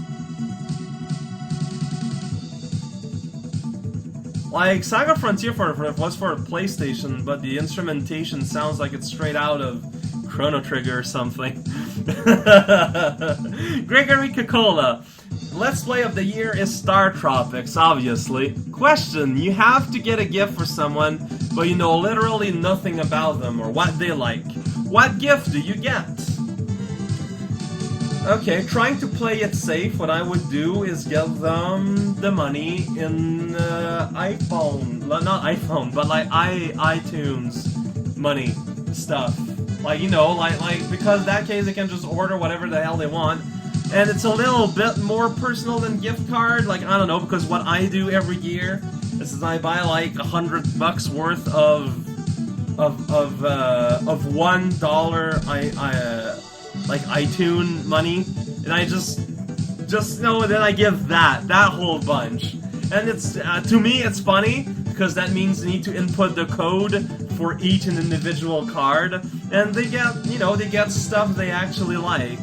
Like, Saga Frontier was for a PlayStation, but the instrumentation sounds like it's straight out of Chrono Trigger or something. Gregory Cocola. Let's Play of the Year is Star Tropics, obviously. Question, you have to get a gift for someone, but you know literally nothing about them or what they like. What gift do you get? Okay, trying to play it safe, what I would do is give them the money in iPhone. Not iPhone, but like iTunes money stuff. Like, you know, like because in that case they can just order whatever the hell they want. And it's a little bit more personal than gift card. Like, I don't know, because what I do every year is I buy like $100 worth of $1 like iTunes money, and I just no, then I give that whole bunch. And it's to me it's funny because that means you need to input the code for each an individual card, and they get they get stuff they actually like.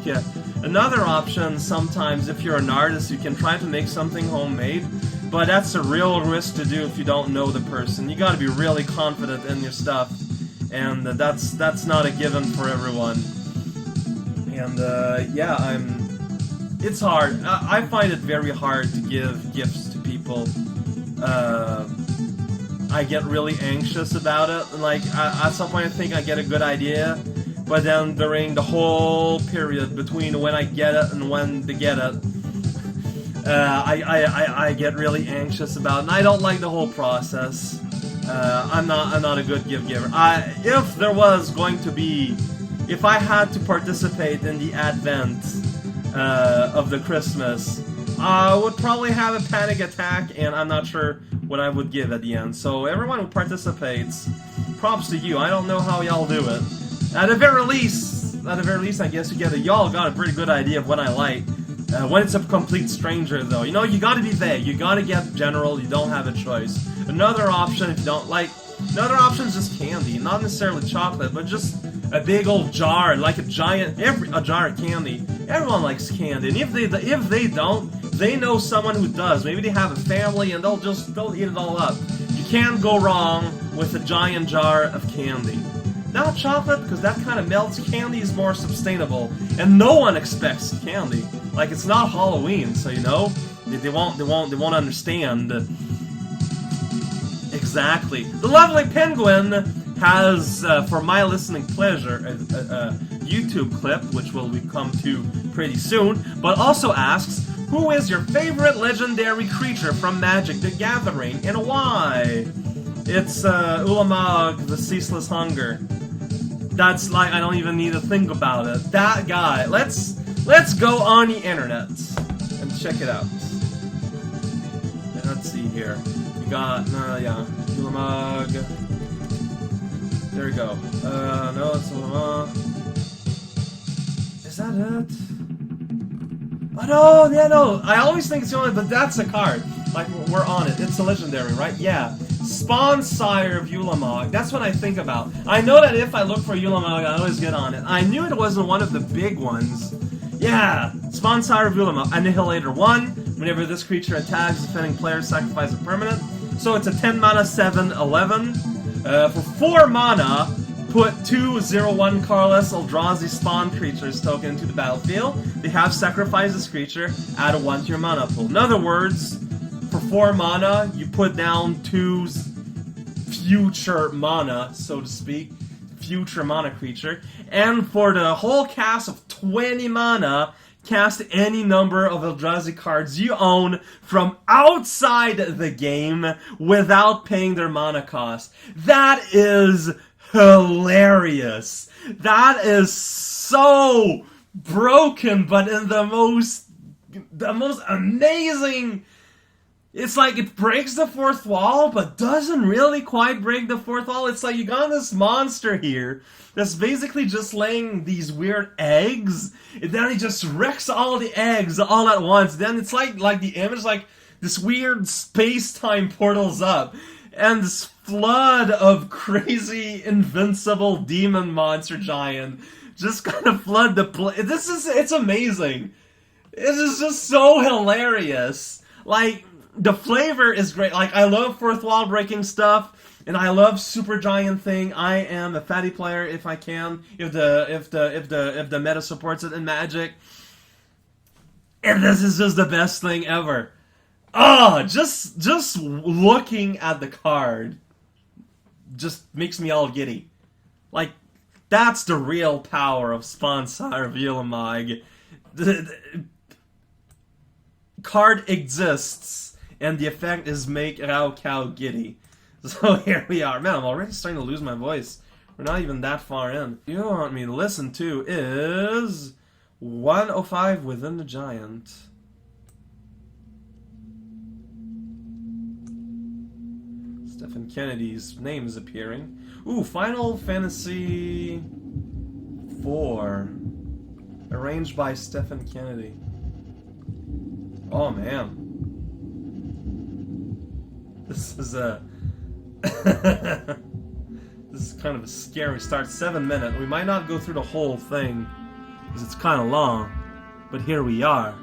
Another option sometimes, if you're an artist, you can try to make something homemade, but that's a real risk to do if you don't know the person. You got to be really confident in your stuff, and that's not a given for everyone. And yeah, it's hard. I find it very hard to give gifts to people. I get really anxious about it. Like, at some point I think I get a good idea, but then during the whole period between when I get it and when to get it, I get really anxious about it, and I don't like the whole process. I'm not a good gift giver. If there was going to be, if I had to participate in the advent of the Christmas, I would probably have a panic attack, and I'm not sure what I would give at the end. So everyone who participates, props to you. I don't know how y'all do it. At the very least, I guess y'all got a pretty good idea of what I like. When it's a complete stranger, though, you gotta be vague. You gotta get general. You don't have a choice. Another option, if you don't like, another option is just candy, not necessarily chocolate, but just a big old jar, like a jar of candy. Everyone likes candy, and if they don't, they know someone who does. Maybe they have a family, and they'll eat it all up. You can't go wrong with a giant jar of candy. Not chocolate, because that kind of melts. Candy is more sustainable, and no one expects candy. Like, it's not Halloween, so they won't understand. Exactly. The lovely penguin has, for my listening pleasure, a YouTube clip, which will come to pretty soon, but also asks, who is your favorite legendary creature from Magic the Gathering, and why? It's Ulamog, the Ceaseless Hunger. That's like, I don't even need to think about it. That guy. Let's go on the internet and check it out. And let's see here. We got, yeah, Ulamog. There we go. No, it's Ulamog. Is that it? Oh no, yeah, no. I always think it's the only, but that's a card. Like, we're on it. It's a legendary, right? Yeah. Spawn Sire of Ulamog. That's what I think about. I know that if I look for Ulamog, I always get on it. I knew it wasn't one of the big ones. Yeah, Spawn Sire of Ulamog. Annihilator 1. Whenever this creature attacks, defending player sacrifice a permanent. So it's a 10 mana 7/11. For 4 mana, put 2/0/1 colorless Eldrazi spawn creatures token into the battlefield. They have sacrificed this creature, add a 1 to your mana pool. In other words, for 4 mana, you put down 2 future mana, so to speak, future mana creature, and for the whole cast of 20 mana, cast any number of Eldrazi cards you own from outside the game without paying their mana cost. That is hilarious. That is so broken, but in the most amazing. It's like it breaks the fourth wall, but doesn't really quite break the fourth wall. It's like you got this monster here that's basically just laying these weird eggs, and then he just wrecks all the eggs all at once. Then it's like the image, like this weird space-time portals up, and this flood of crazy invincible demon monster giant just kind of flood the place. It's amazing. It is just so hilarious. Like, the flavor is great. Like, I love fourth wall breaking stuff, and I love super giant thing. I am a fatty player if I can, if the meta supports it in Magic. And this is just the best thing ever. Oh, just looking at the card just makes me all giddy. Like, that's the real power of Spawn Sire of Ulamog. The card exists, and the effect is make Rao Cow giddy. So here we are. Man, I'm already starting to lose my voice. We're not even that far in. You want me to listen to is 105 Within the Giant. Stephen Kennedy's name is appearing. Ooh, Final Fantasy 4. Arranged by Stephen Kennedy. Oh man. This is a... This is kind of a scary start. 7 minutes. We might not go through the whole thing, because it's kind of long. But here we are.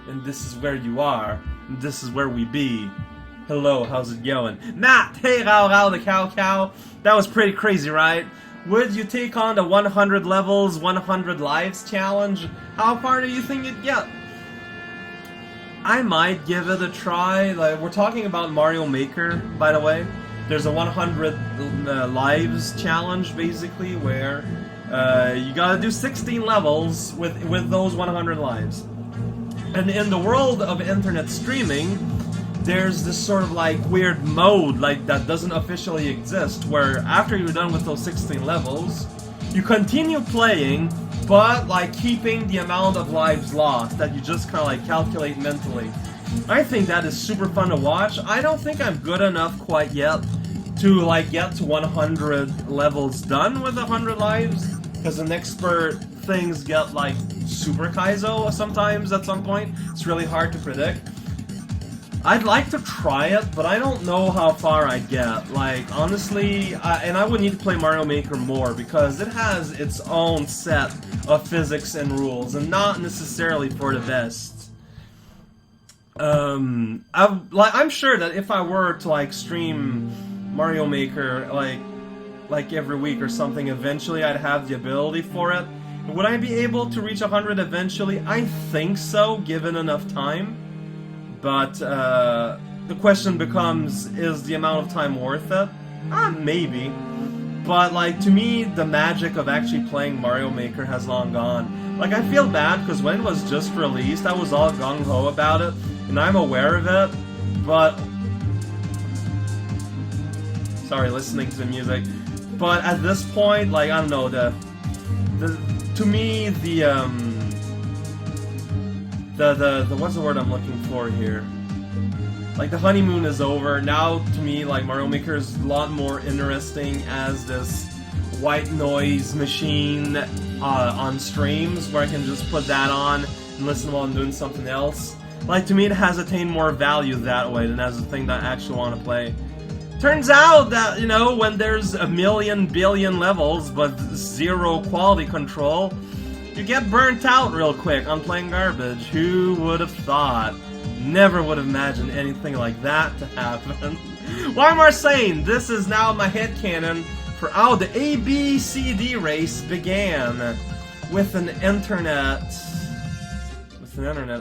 And this is where you are. And this is where we be. Hello, how's it going? Matt! Hey, Rao Rao the Cow Cow. That was pretty crazy, right? Would you take on the 100 levels, 100 lives challenge? How far do you think you'd get? I might give it a try. Like, we're talking about Mario Maker, by the way. There's a 100 lives challenge, basically, where you gotta do 16 levels with those 100 lives. And in the world of internet streaming, there's this sort of like weird mode like that doesn't officially exist, where after you're done with those 16 levels, you continue playing, but like keeping the amount of lives lost that you just kind of like calculate mentally. I think that is super fun to watch. I don't think I'm good enough quite yet to like get to 100 levels done with 100 lives, because in expert things get like super Kaizo sometimes at some point. It's really hard to predict. I'd like to try it, but I don't know how far I'd get. Like, honestly, and I would need to play Mario Maker more, because it has its own set of physics and rules, and not necessarily for the best. I'm sure that if I were to, like, stream Mario Maker, like every week or something, eventually I'd have the ability for it. Would I be able to reach 100 eventually? I think so, given enough time. But the question becomes, is the amount of time worth it? Maybe. But, like, to me, the magic of actually playing Mario Maker has long gone. Like, I feel bad, because when it was just released, I was all gung-ho about it, and I'm aware of it, but... Sorry, listening to the music. But at this point, like, I don't know, to me, the what's the word I'm looking for here? Like, the honeymoon is over. Now, to me, like, Mario Maker is a lot more interesting as this white noise machine on streams, where I can just put that on and listen while I'm doing something else. Like, to me, it has attained more value that way than as a thing that I actually want to play. Turns out that, you know, when there's a million billion levels but zero quality control, you get burnt out real quick on playing garbage. Who would have thought? Never would have imagined anything like that to happen. Why am I saying this is now my headcanon for how the ABCD race began with an internet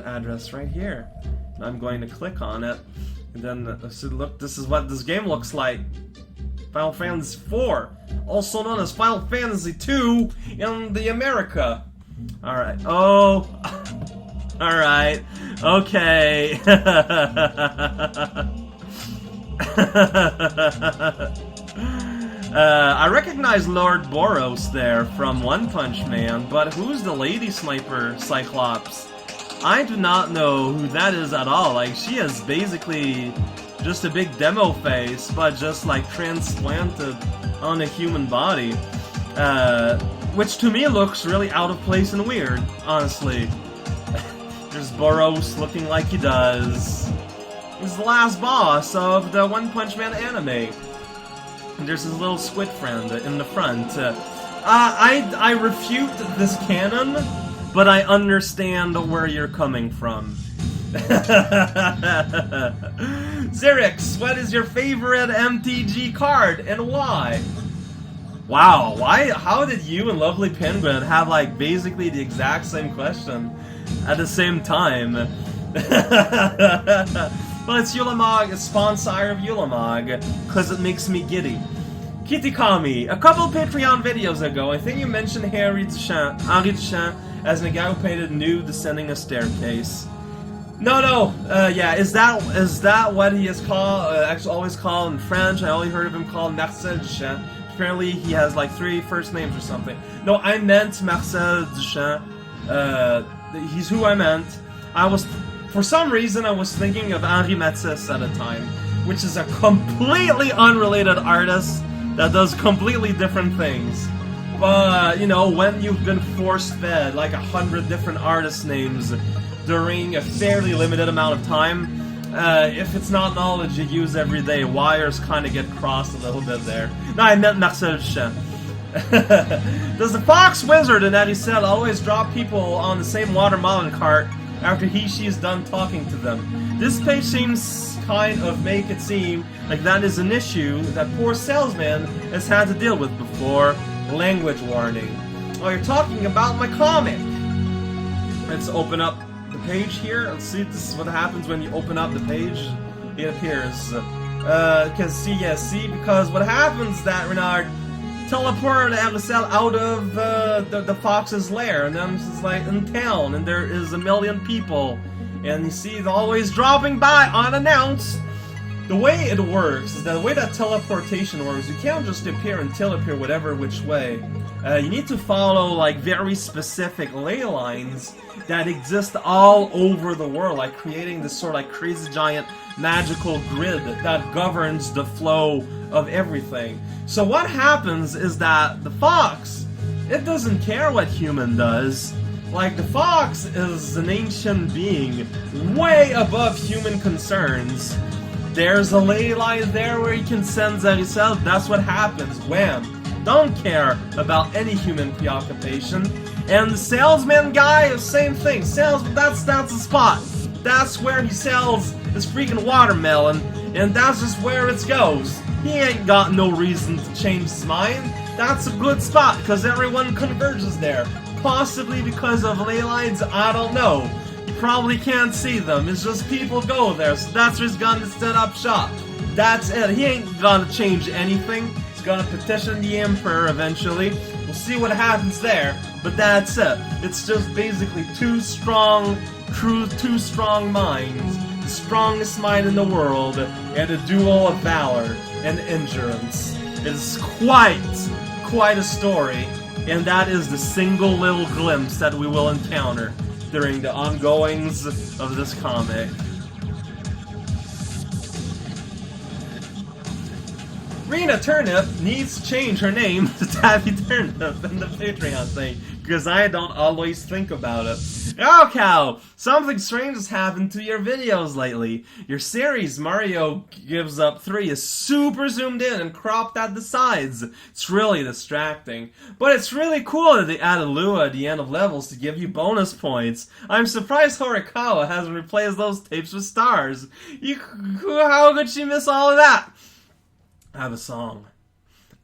address right here. I'm going to click on it, and then so look, this is what this game looks like. Final Fantasy IV, also known as Final Fantasy II in the America. Alright, oh, alright, okay. I recognize Lord Boros there from One Punch Man, but who's the lady sniper Cyclops? I do not know who that is at all. Like, she is basically just a big demo face, but just like transplanted on a human body. Which to me looks really out of place and weird, honestly. There's Boros looking like he does. He's the last boss of the One Punch Man anime. And there's his little squid friend in the front. I refute this canon, but I understand where you're coming from. Xerix, what is your favorite MTG card and why? Wow, why? How did you and Lovely Penguin have like basically the exact same question at the same time? Well, it's Yulamog, a sponsor of Yulamog, because it makes me giddy. Kitikami, a couple Patreon videos ago, I think you mentioned Henri Duchamp as a guy who painted nude descending a staircase. No, yeah, is that what he is called, actually always called in French? I only heard of him called Marcel Duchamp. Apparently he has like 3 first names or something. No, I meant Marcel Duchamp. He's who I meant. For some reason, I was thinking of Henri Matisse at a time, which is a completely unrelated artist that does completely different things. But, you know, when you've been force-fed like 100 different artist names during a fairly limited amount of time. If it's not knowledge you use every day, wires kind of get crossed a little bit there. No, I meant Marcel Duchamp. Does the fox wizard in Aricel always drop people on the same watermelon cart after she's done talking to them? This page seems kind of make it seem like that is an issue that poor salesman has had to deal with before. Language warning. Oh, you're talking about my comic. Let's open up the page here. Let's see if this is what happens when you open up the page. It appears. Because what happens is that Renard teleported Aricel out of the fox's lair, and then it's like in town, and there is a million people, and you see they're always dropping by unannounced. The way it works is that the way that teleportation works, you can't just appear and teleappear whatever which way. You need to follow like very specific ley lines that exist all over the world, like creating this sort of like crazy giant magical grid that governs the flow of everything. So what happens is that the fox, it doesn't care what human does. Like, the fox is an ancient being way above human concerns. There's a ley line there where he can send Aricel. That's what happens. Wham! Don't care about any human preoccupation. And the salesman guy, same thing. Salesman, that's the spot. That's where he sells his freaking watermelon, and that's just where it goes. He ain't got no reason to change his mind. That's a good spot, because everyone converges there. Possibly because of ley lines, I don't know. You probably can't see them. It's just people go there, so that's where he's gonna set up shop. That's it. He ain't gonna change anything. He's gonna petition the Emperor eventually. We'll see what happens there, but that's it. It's just basically two strong minds. The strongest mind in the world, and a duel of valor and endurance. It is quite a story, and that is the single little glimpse that we will encounter during the ongoings of this comic. Rena Turnip needs to change her name to Tabby Turnip in the Patreon thing, because I don't always think about it. Oh cow! Something strange has happened to your videos lately. Your series, Mario Gives Up 3, is super zoomed in and cropped at the sides. It's really distracting. But it's really cool that they added Lua at the end of levels to give you bonus points. I'm surprised Horikawa hasn't replaced those tapes with stars. How could she miss all of that? I have a song.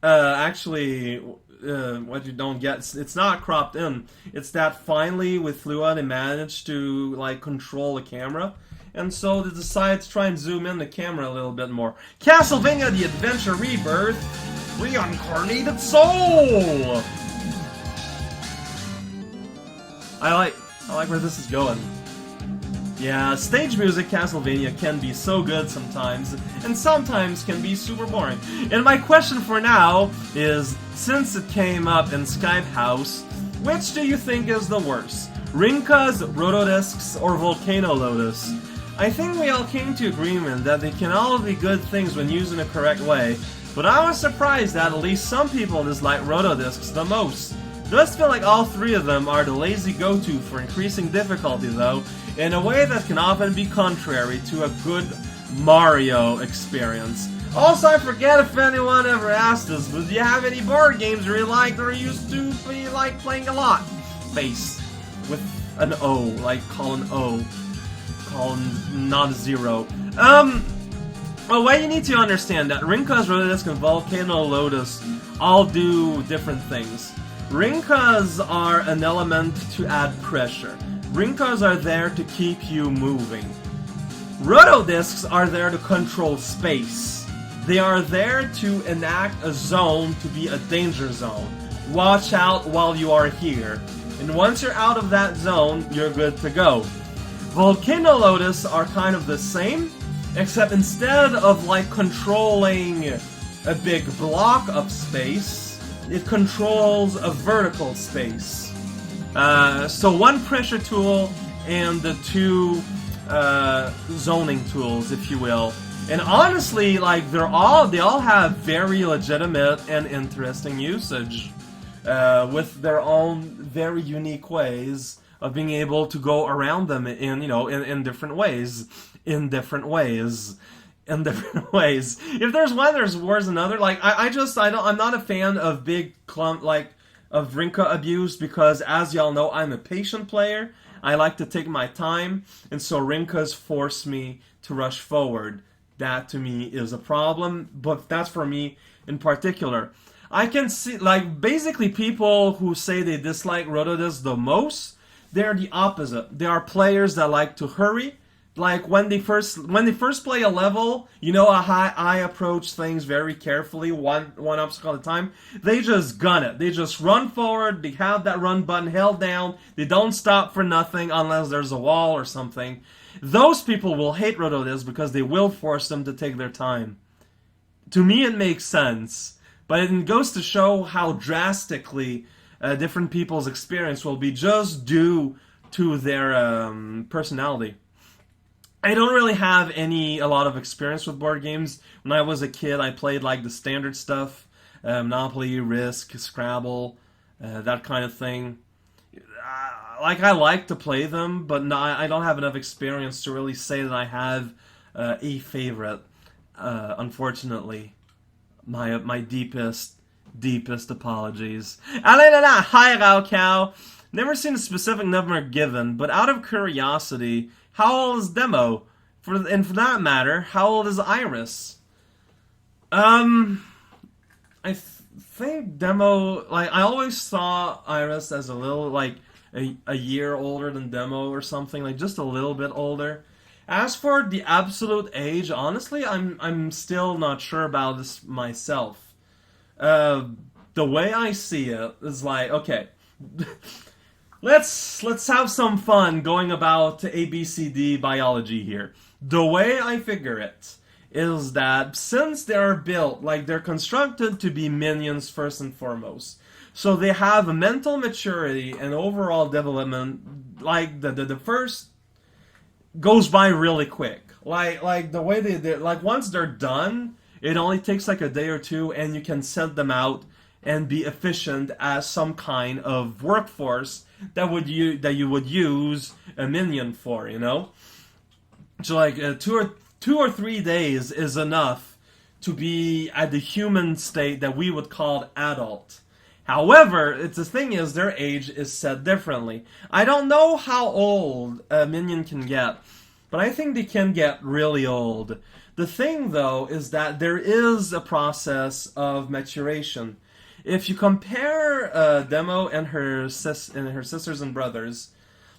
Actually, what you don't get, it's not cropped in. It's that finally with Lua they managed to like control the camera, and so they decided to try and zoom in the camera a little bit more. Castlevania: The Adventure Rebirth, Reincarnated Soul. I like where this is going. Yeah, stage music Castlevania can be so good sometimes, and sometimes can be super boring. And my question for now is, since it came up in Skype House, which do you think is the worst? Rinka's Rotodiscs or Volcano Lotus? I think we all came to agreement that they can all be good things when used in the correct way, but I was surprised that at least some people dislike Rotodiscs the most. It does feel like all three of them are the lazy go-to for increasing difficulty though, in a way that can often be contrary to a good Mario experience. Also, I forget if anyone ever asked us, but do you have any board games you really liked or used to be like playing a lot? Face. With an O, like Colin O. Colin, not a zero. Well, what you need to understand that Rinka's Rotodisc and Volcano Lotus all do different things. Rinkas are an element to add pressure. Rinkas are there to keep you moving. Rotodiscs are there to control space. They are there to enact a zone to be a danger zone. Watch out while you are here. And once you're out of that zone, you're good to go. Volcano Lotus are kind of the same, except instead of like controlling a big block of space, it controls a vertical space. So one pressure tool and the two zoning tools, if you will. And honestly, like they all have very legitimate and interesting usage. with their own very unique ways of being able to go around them in in different ways, in different ways. In different ways. If there's one, there's worse another. Like I'm not a fan of big clump of Rinka abuse because, as y'all know, I'm a patient player. I like to take my time, and so Rinkas force me to rush forward. That to me is a problem, but that's for me in particular. I can see, like, basically people who say they dislike Rotodisc the most, they're the opposite. They are players that like to hurry. Like when they first play a level, you know how I approach things very carefully, one obstacle at a time. They just gun it. They just run forward. They have that run button held down. They don't stop for nothing unless there's a wall or something. Those people will hate Rotodisc because they will force them to take their time. To me, it makes sense, but it goes to show how drastically different people's experience will be just due to their personality. I don't really have a lot of experience with board games. When I was a kid, I played like the standard stuff, Monopoly, Risk, Scrabble, that kind of thing. I like to play them, but I don't have enough experience to really say that I have a favorite. Unfortunately, my deepest apologies. Hi, Rao Cow. Never seen a specific number given, but out of curiosity, how old is Demo? And for that matter, how old is Iris? I think Demo, like, I always saw Iris as a little, like, a year older than Demo or something, like, just a little bit older. As for the absolute age, honestly, I'm still not sure about this myself. The way I see it is like, okay, let's have some fun going about ABCD biology here. The way I figure it is that since they're built, like they're constructed to be minions first and foremost, so they have a mental maturity and overall development, like the first goes by really quick. Like the way they like once they're done, it only takes like a day or two, and you can send them out and be efficient as some kind of workforce that you would use a minion for, you know. So like 2 or 3 days is enough to be at the human state that we would call adult. However, the thing is, their age is set differently. I don't know how old a minion can get, but I think they can get really old. The thing, though, is that there is a process of maturation. If you compare Demo and her sisters and brothers,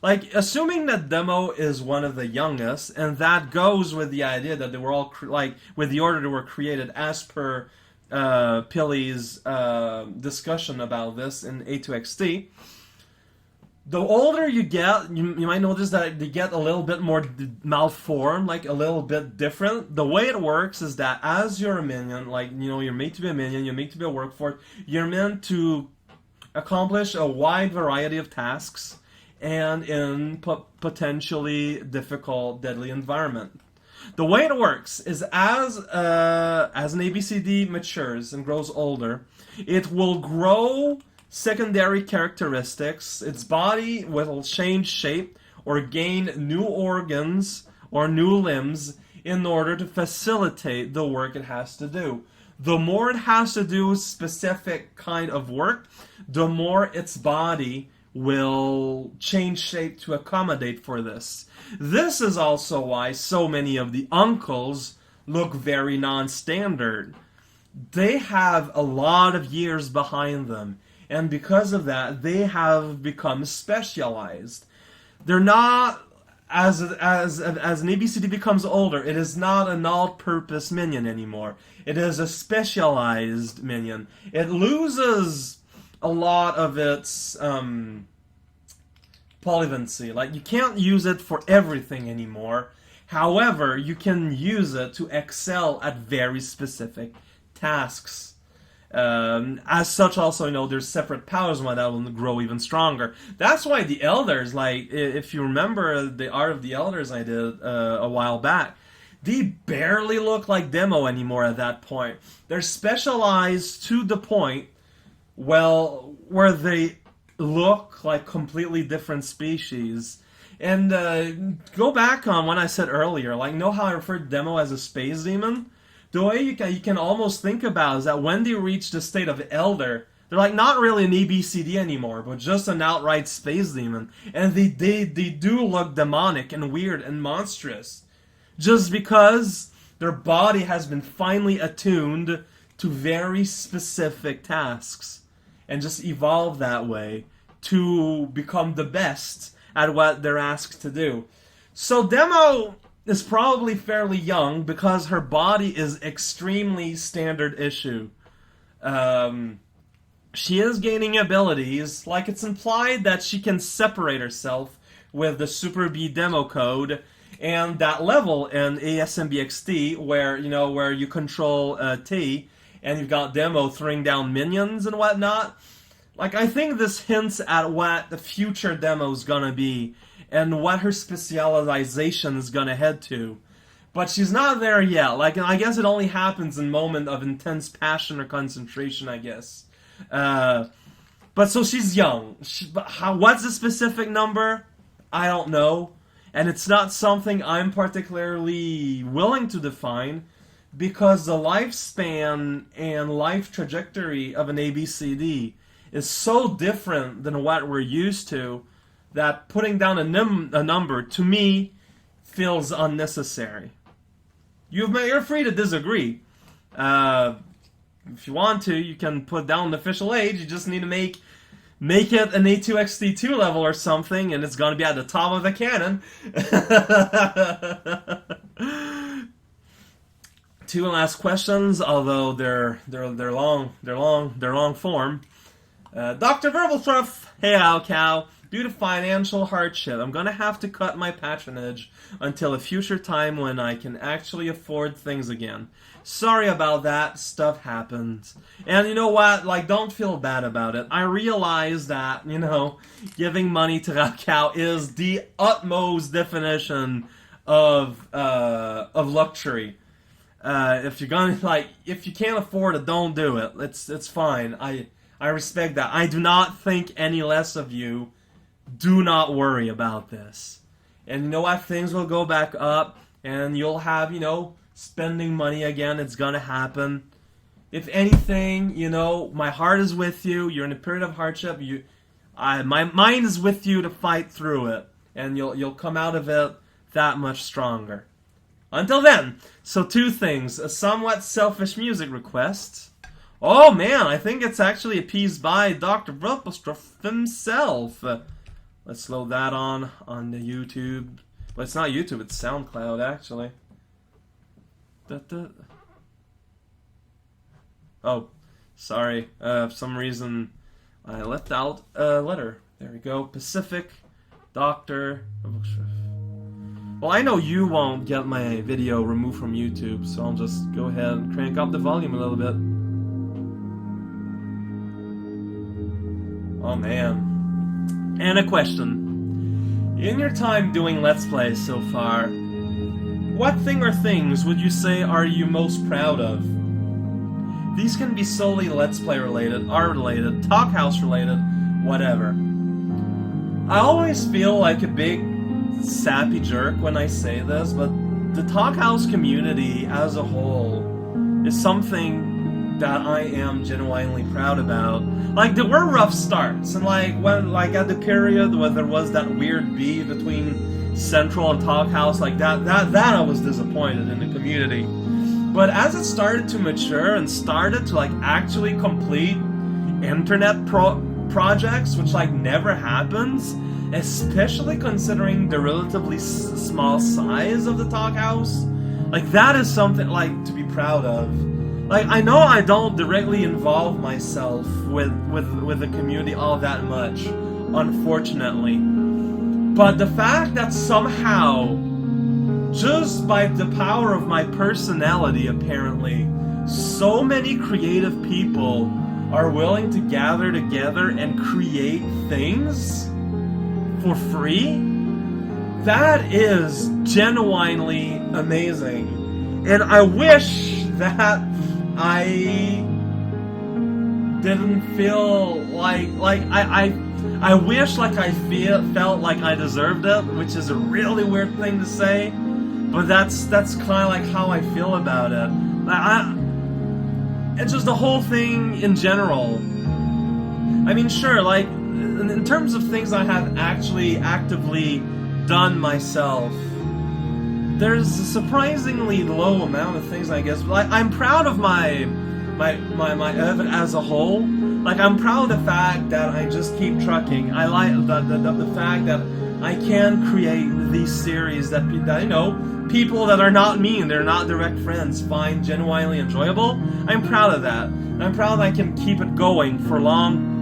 like, assuming that Demo is one of the youngest, and that goes with the idea that they were all, with the order they were created as per Pilly's discussion about this in A2XT, the older you get, you might notice that they get a little bit more malformed, like a little bit different. The way it works is that as you're a minion, like, you know, you're made to be a minion, you're made to be a workforce, you're meant to accomplish a wide variety of tasks and in potentially difficult, deadly environment. The way it works is as an ABCD matures and grows older, it will grow secondary characteristics. Its body will change shape or gain new organs or new limbs in order to facilitate the work it has to do. The more it has to do specific kind of work, the more its body will change shape to accommodate for this. This is also why so many of the uncles look very non-standard. They have a lot of years behind them, and because of that, they have become specialized. They're not, as an ABCD becomes older, it is not an all-purpose minion anymore. It is a specialized minion. It loses a lot of its polyvalency. Like, you can't use it for everything anymore. However, you can use it to excel at very specific tasks. As such, also, you know, there's separate powers that will grow even stronger. That's why the Elders, like, if you remember the Art of the Elders I did a while back, they barely look like Demo anymore at that point. They're specialized to the point well, where they look like completely different species. And go back on what I said earlier, like, know how I referred to Demo as a space demon? The way you can almost think about is that when they reach the state of Elder, they're like not really an ABCD anymore, but just an outright space demon. And they do look demonic and weird and monstrous. Just because their body has been finely attuned to very specific tasks. And just evolve that way to become the best at what they're asked to do. So Demo is probably fairly young because her body is extremely standard issue. She is gaining abilities, like it's implied that she can separate herself with the Super B demo code, and that level in ASMBXT where you control T and you've got Demo throwing down minions and whatnot. Like, I think this hints at what the future Demo is gonna be and what her specialization is gonna head to. But she's not there yet. Like, I guess it only happens in moment of intense passion or concentration, I guess. But so she's young. What's the specific number? I don't know. And it's not something I'm particularly willing to define because the lifespan and life trajectory of an ABCD is so different than what we're used to that putting down a number, to me, feels unnecessary. You're free to disagree. If you want to, you can put down the official age. You just need to make it an A2XT2 level or something, and it's going to be at the top of the cannon. Two last questions, although they're long form. Dr. Verbaltruff, hey Cow. Due to financial hardship, I'm gonna have to cut my patronage until a future time when I can actually afford things again. Sorry about that, stuff happens. And you know what, like, don't feel bad about it. I realize that, giving money to Rakau is the utmost definition of luxury. If you're gonna, if you can't afford it, don't do it. It's fine. I respect that. I do not think any less of you. Do not worry about this. And you know what? Things will go back up, and you'll have, spending money again. It's gonna happen. If anything, my heart is with you. You're in a period of hardship. My mind is with you to fight through it, and you'll come out of it that much stronger. Until then, so two things. A somewhat selfish music request. Oh man, I think it's actually appeased by Dr. Ruppelstruff himself. Let's load that on the YouTube. Well, it's not YouTube, it's SoundCloud, actually. Oh, sorry. For some reason, I left out a letter. There we go. Pacific Dr. Well, I know you won't get my video removed from YouTube, so I'll just go ahead and crank up the volume a little bit. Oh, man. And a question. In your time doing Let's Plays so far, what thing or things would you say are you most proud of? These can be solely Let's Play related, art related, Talk House related, whatever. I always feel like a big sappy jerk when I say this, but the Talk House community as a whole is something that I am genuinely proud about. Like, there were rough starts, and at the period where there was that weird beef between Central and Talk House, that I was disappointed in the community. But as it started to mature and started to actually complete internet projects, which never happens, especially considering the relatively small size of the Talk House, that is something to be proud of. I know I don't directly involve myself with the community all that much, unfortunately. But the fact that somehow, just by the power of my personality apparently, so many creative people are willing to gather together and create things for free, that is genuinely amazing. And I wish that I didn't feel like I wish like I felt like I deserved it, which is a really weird thing to say, but that's kind of like how I feel about it. It's just the whole thing in general. I mean, sure, like in terms of things I have actually actively done myself, there's a surprisingly low amount of things, I guess. Like, I'm proud of my oeuvre as a whole. Like, I'm proud of the fact that I just keep trucking. I like the fact that I can create these series that you know, people that are not me and they're not direct friends find genuinely enjoyable. I'm proud of that. I'm proud that I can keep it going for long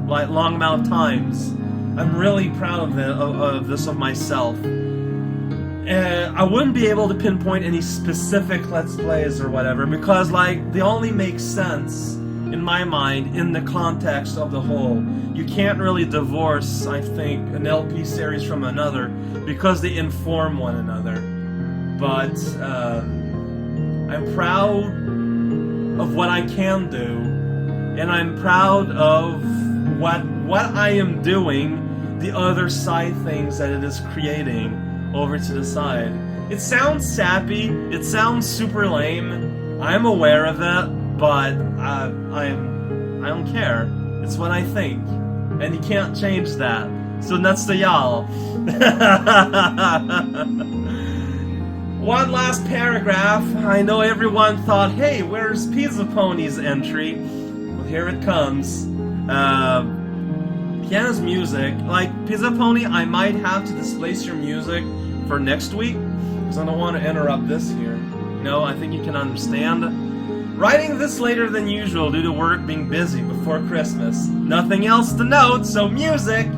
amount of times. I'm really proud of myself. I wouldn't be able to pinpoint any specific Let's Plays or whatever, because like they only make sense in my mind in the context of the whole. You can't really divorce, I think, an LP series from another because they inform one another. But I'm proud of what I can do, and I'm proud of what I am doing, the other side things that it is creating over to the side. It sounds sappy, it sounds super lame, I'm aware of it, but I don't care. It's what I think, and you can't change that. So that's the y'all. One last paragraph. I know everyone thought, hey, where's Pizza Pony's entry? Well, here it comes. Piano's music. Like, Pizza Pony, I might have to displace your music for next week, because I don't want to interrupt this here. No, I think you can understand. Writing this later than usual due to work being busy before Christmas. Nothing else to note, so music!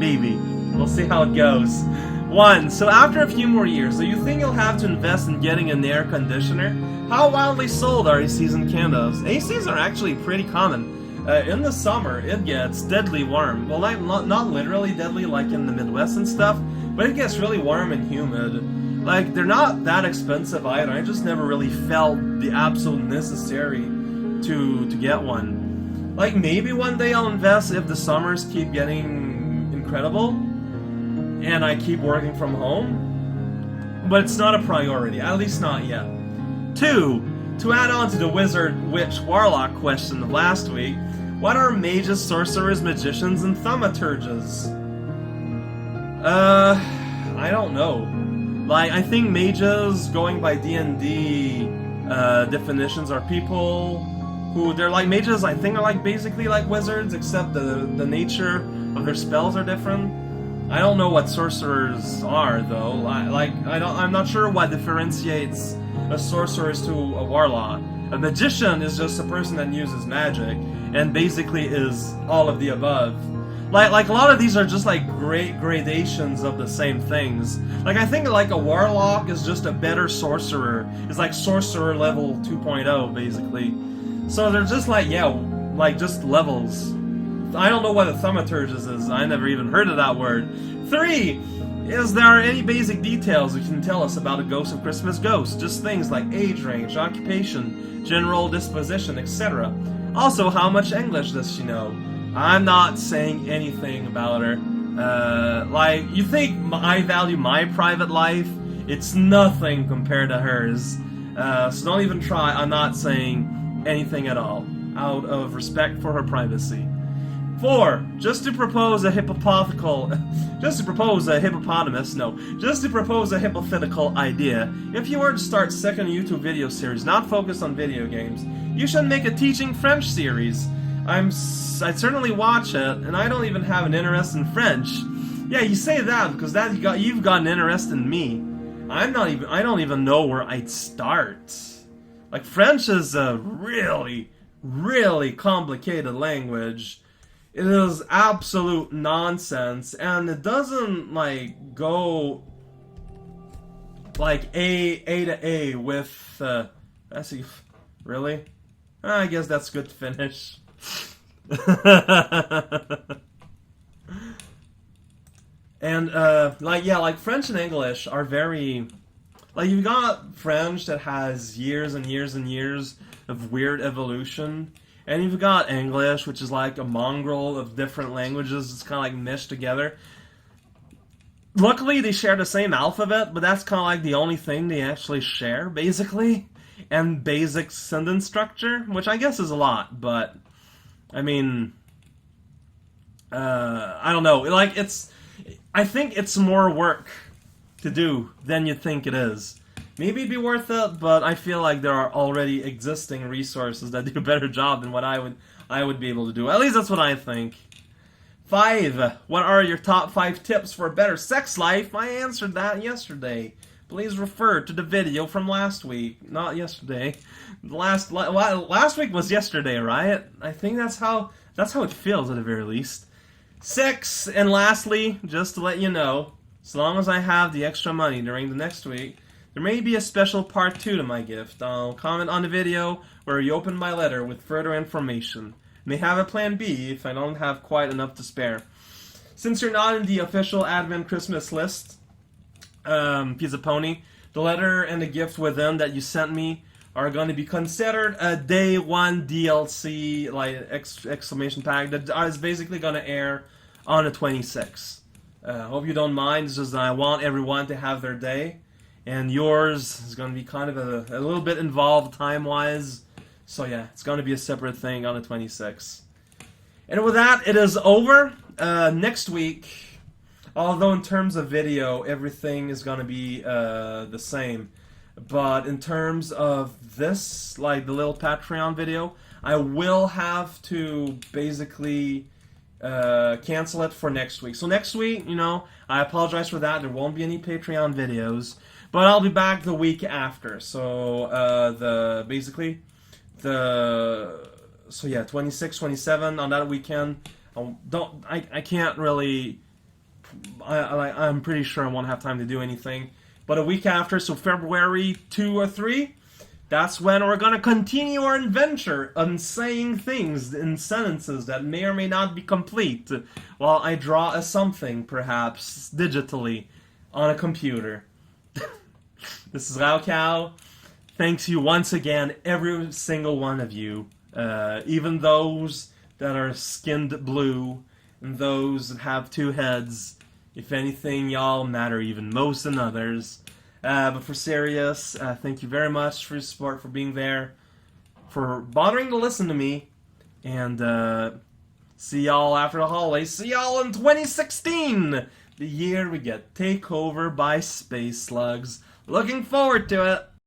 Maybe. We'll see how it goes. 1. So after a few more years, do you think you'll have to invest in getting an air conditioner? How widely sold are ACs in Canada? ACs are actually pretty common. In the summer, it gets deadly warm. Well, not literally deadly like in the Midwest and stuff, but it gets really warm and humid. Like, they're not that expensive either. I just never really felt the absolute necessary to get one. Like, maybe one day I'll invest if the summers keep getting incredible and I keep working from home. But it's not a priority, at least not yet. 2. To add on to the wizard, witch, warlock question of last week, what are mages, sorcerers, magicians, and thaumaturges? I don't know. Like, I think mages, going by D&D definitions, are people who, they're like mages, I think are like basically like wizards, except the nature of their spells are different. I don't know what sorcerers are, though. I'm not sure what differentiates a sorcerer to a warlock. A magician is just a person that uses magic, and basically is all of the above. Like a lot of these are just like great gradations of the same things. Like, I think like a warlock is just a better sorcerer. It's like sorcerer level 2.0 basically. So they're just like, yeah, like just levels. I don't know what a thaumaturgus is. I never even heard of that word. 3. Is there any basic details you can tell us about a Ghost of Christmas Ghost? Just things like age range, occupation, general disposition, etc. Also, how much English does she know? I'm not saying anything about her. Like, you think I value my private life? It's nothing compared to hers. So don't even try. I'm not saying anything at all, out of respect for her privacy. 4. Just to propose a hypothetical idea. If you were to start second YouTube video series not focused on video games, you should make a teaching French series. I'd certainly watch it, and I don't even have an interest in French. Yeah, you say that because you've got an interest in me. I don't even know where I'd start. Like, French is a really, really complicated language. It is absolute nonsense, and it doesn't, like, go, like, A to A with, really? I guess that's good to finish. And, like, yeah, like, French and English are very, Like, you've got French that has years and years and years of weird evolution, and you've got English, which is like a mongrel of different languages. It's kind of like meshed together. Luckily, they share the same alphabet, but that's kind of like the only thing they actually share, basically. And basic sentence structure, which I guess is a lot, but I mean, I don't know. Like, I think it's more work to do than you think it is. Maybe it'd be worth it, but I feel like there are already existing resources that do a better job than what I would be able to do. At least that's what I think. 5. What are your top 5 tips for a better sex life? I answered that yesterday. Please refer to the video from last week. Not yesterday. Last week was yesterday, right? I think that's how it feels at the very least. 6, and lastly, just to let you know, as long as I have the extra money during the next week, there may be a special part 2 to my gift. I'll comment on the video where you open my letter with further information. May have a plan B if I don't have quite enough to spare. Since you're not in the official Advent Christmas list, Pizza Pony, the letter and the gift within that you sent me are going to be considered a day 1 DLC, like exclamation tag, that is basically going to air on the 26th. Hope you don't mind. It's just that I want everyone to have their day, and yours is going to be kind of a little bit involved time-wise. So yeah, it's going to be a separate thing on the 26th. And with that, it is over. Next week, although in terms of video, everything is going to be the same. But in terms of this, like the little Patreon video, I will have to basically cancel it for next week. So next week, I apologize for that. There won't be any Patreon videos. But I'll be back the week after. So, 26, 27 on that weekend. I can't really. I'm pretty sure I won't have time to do anything. But a week after, so February 2 or 3, that's when we're gonna continue our adventure on saying things in sentences that may or may not be complete while I draw a something, perhaps digitally, on a computer. This is Raukau. Thanks you once again, every single one of you, even those that are skinned blue and those that have 2 heads. If anything, y'all matter even most than others. But for serious, thank you very much for your support, for being there, for bothering to listen to me, and see y'all after the holidays. See y'all in 2016, the year we get taken over by space slugs. Looking forward to it.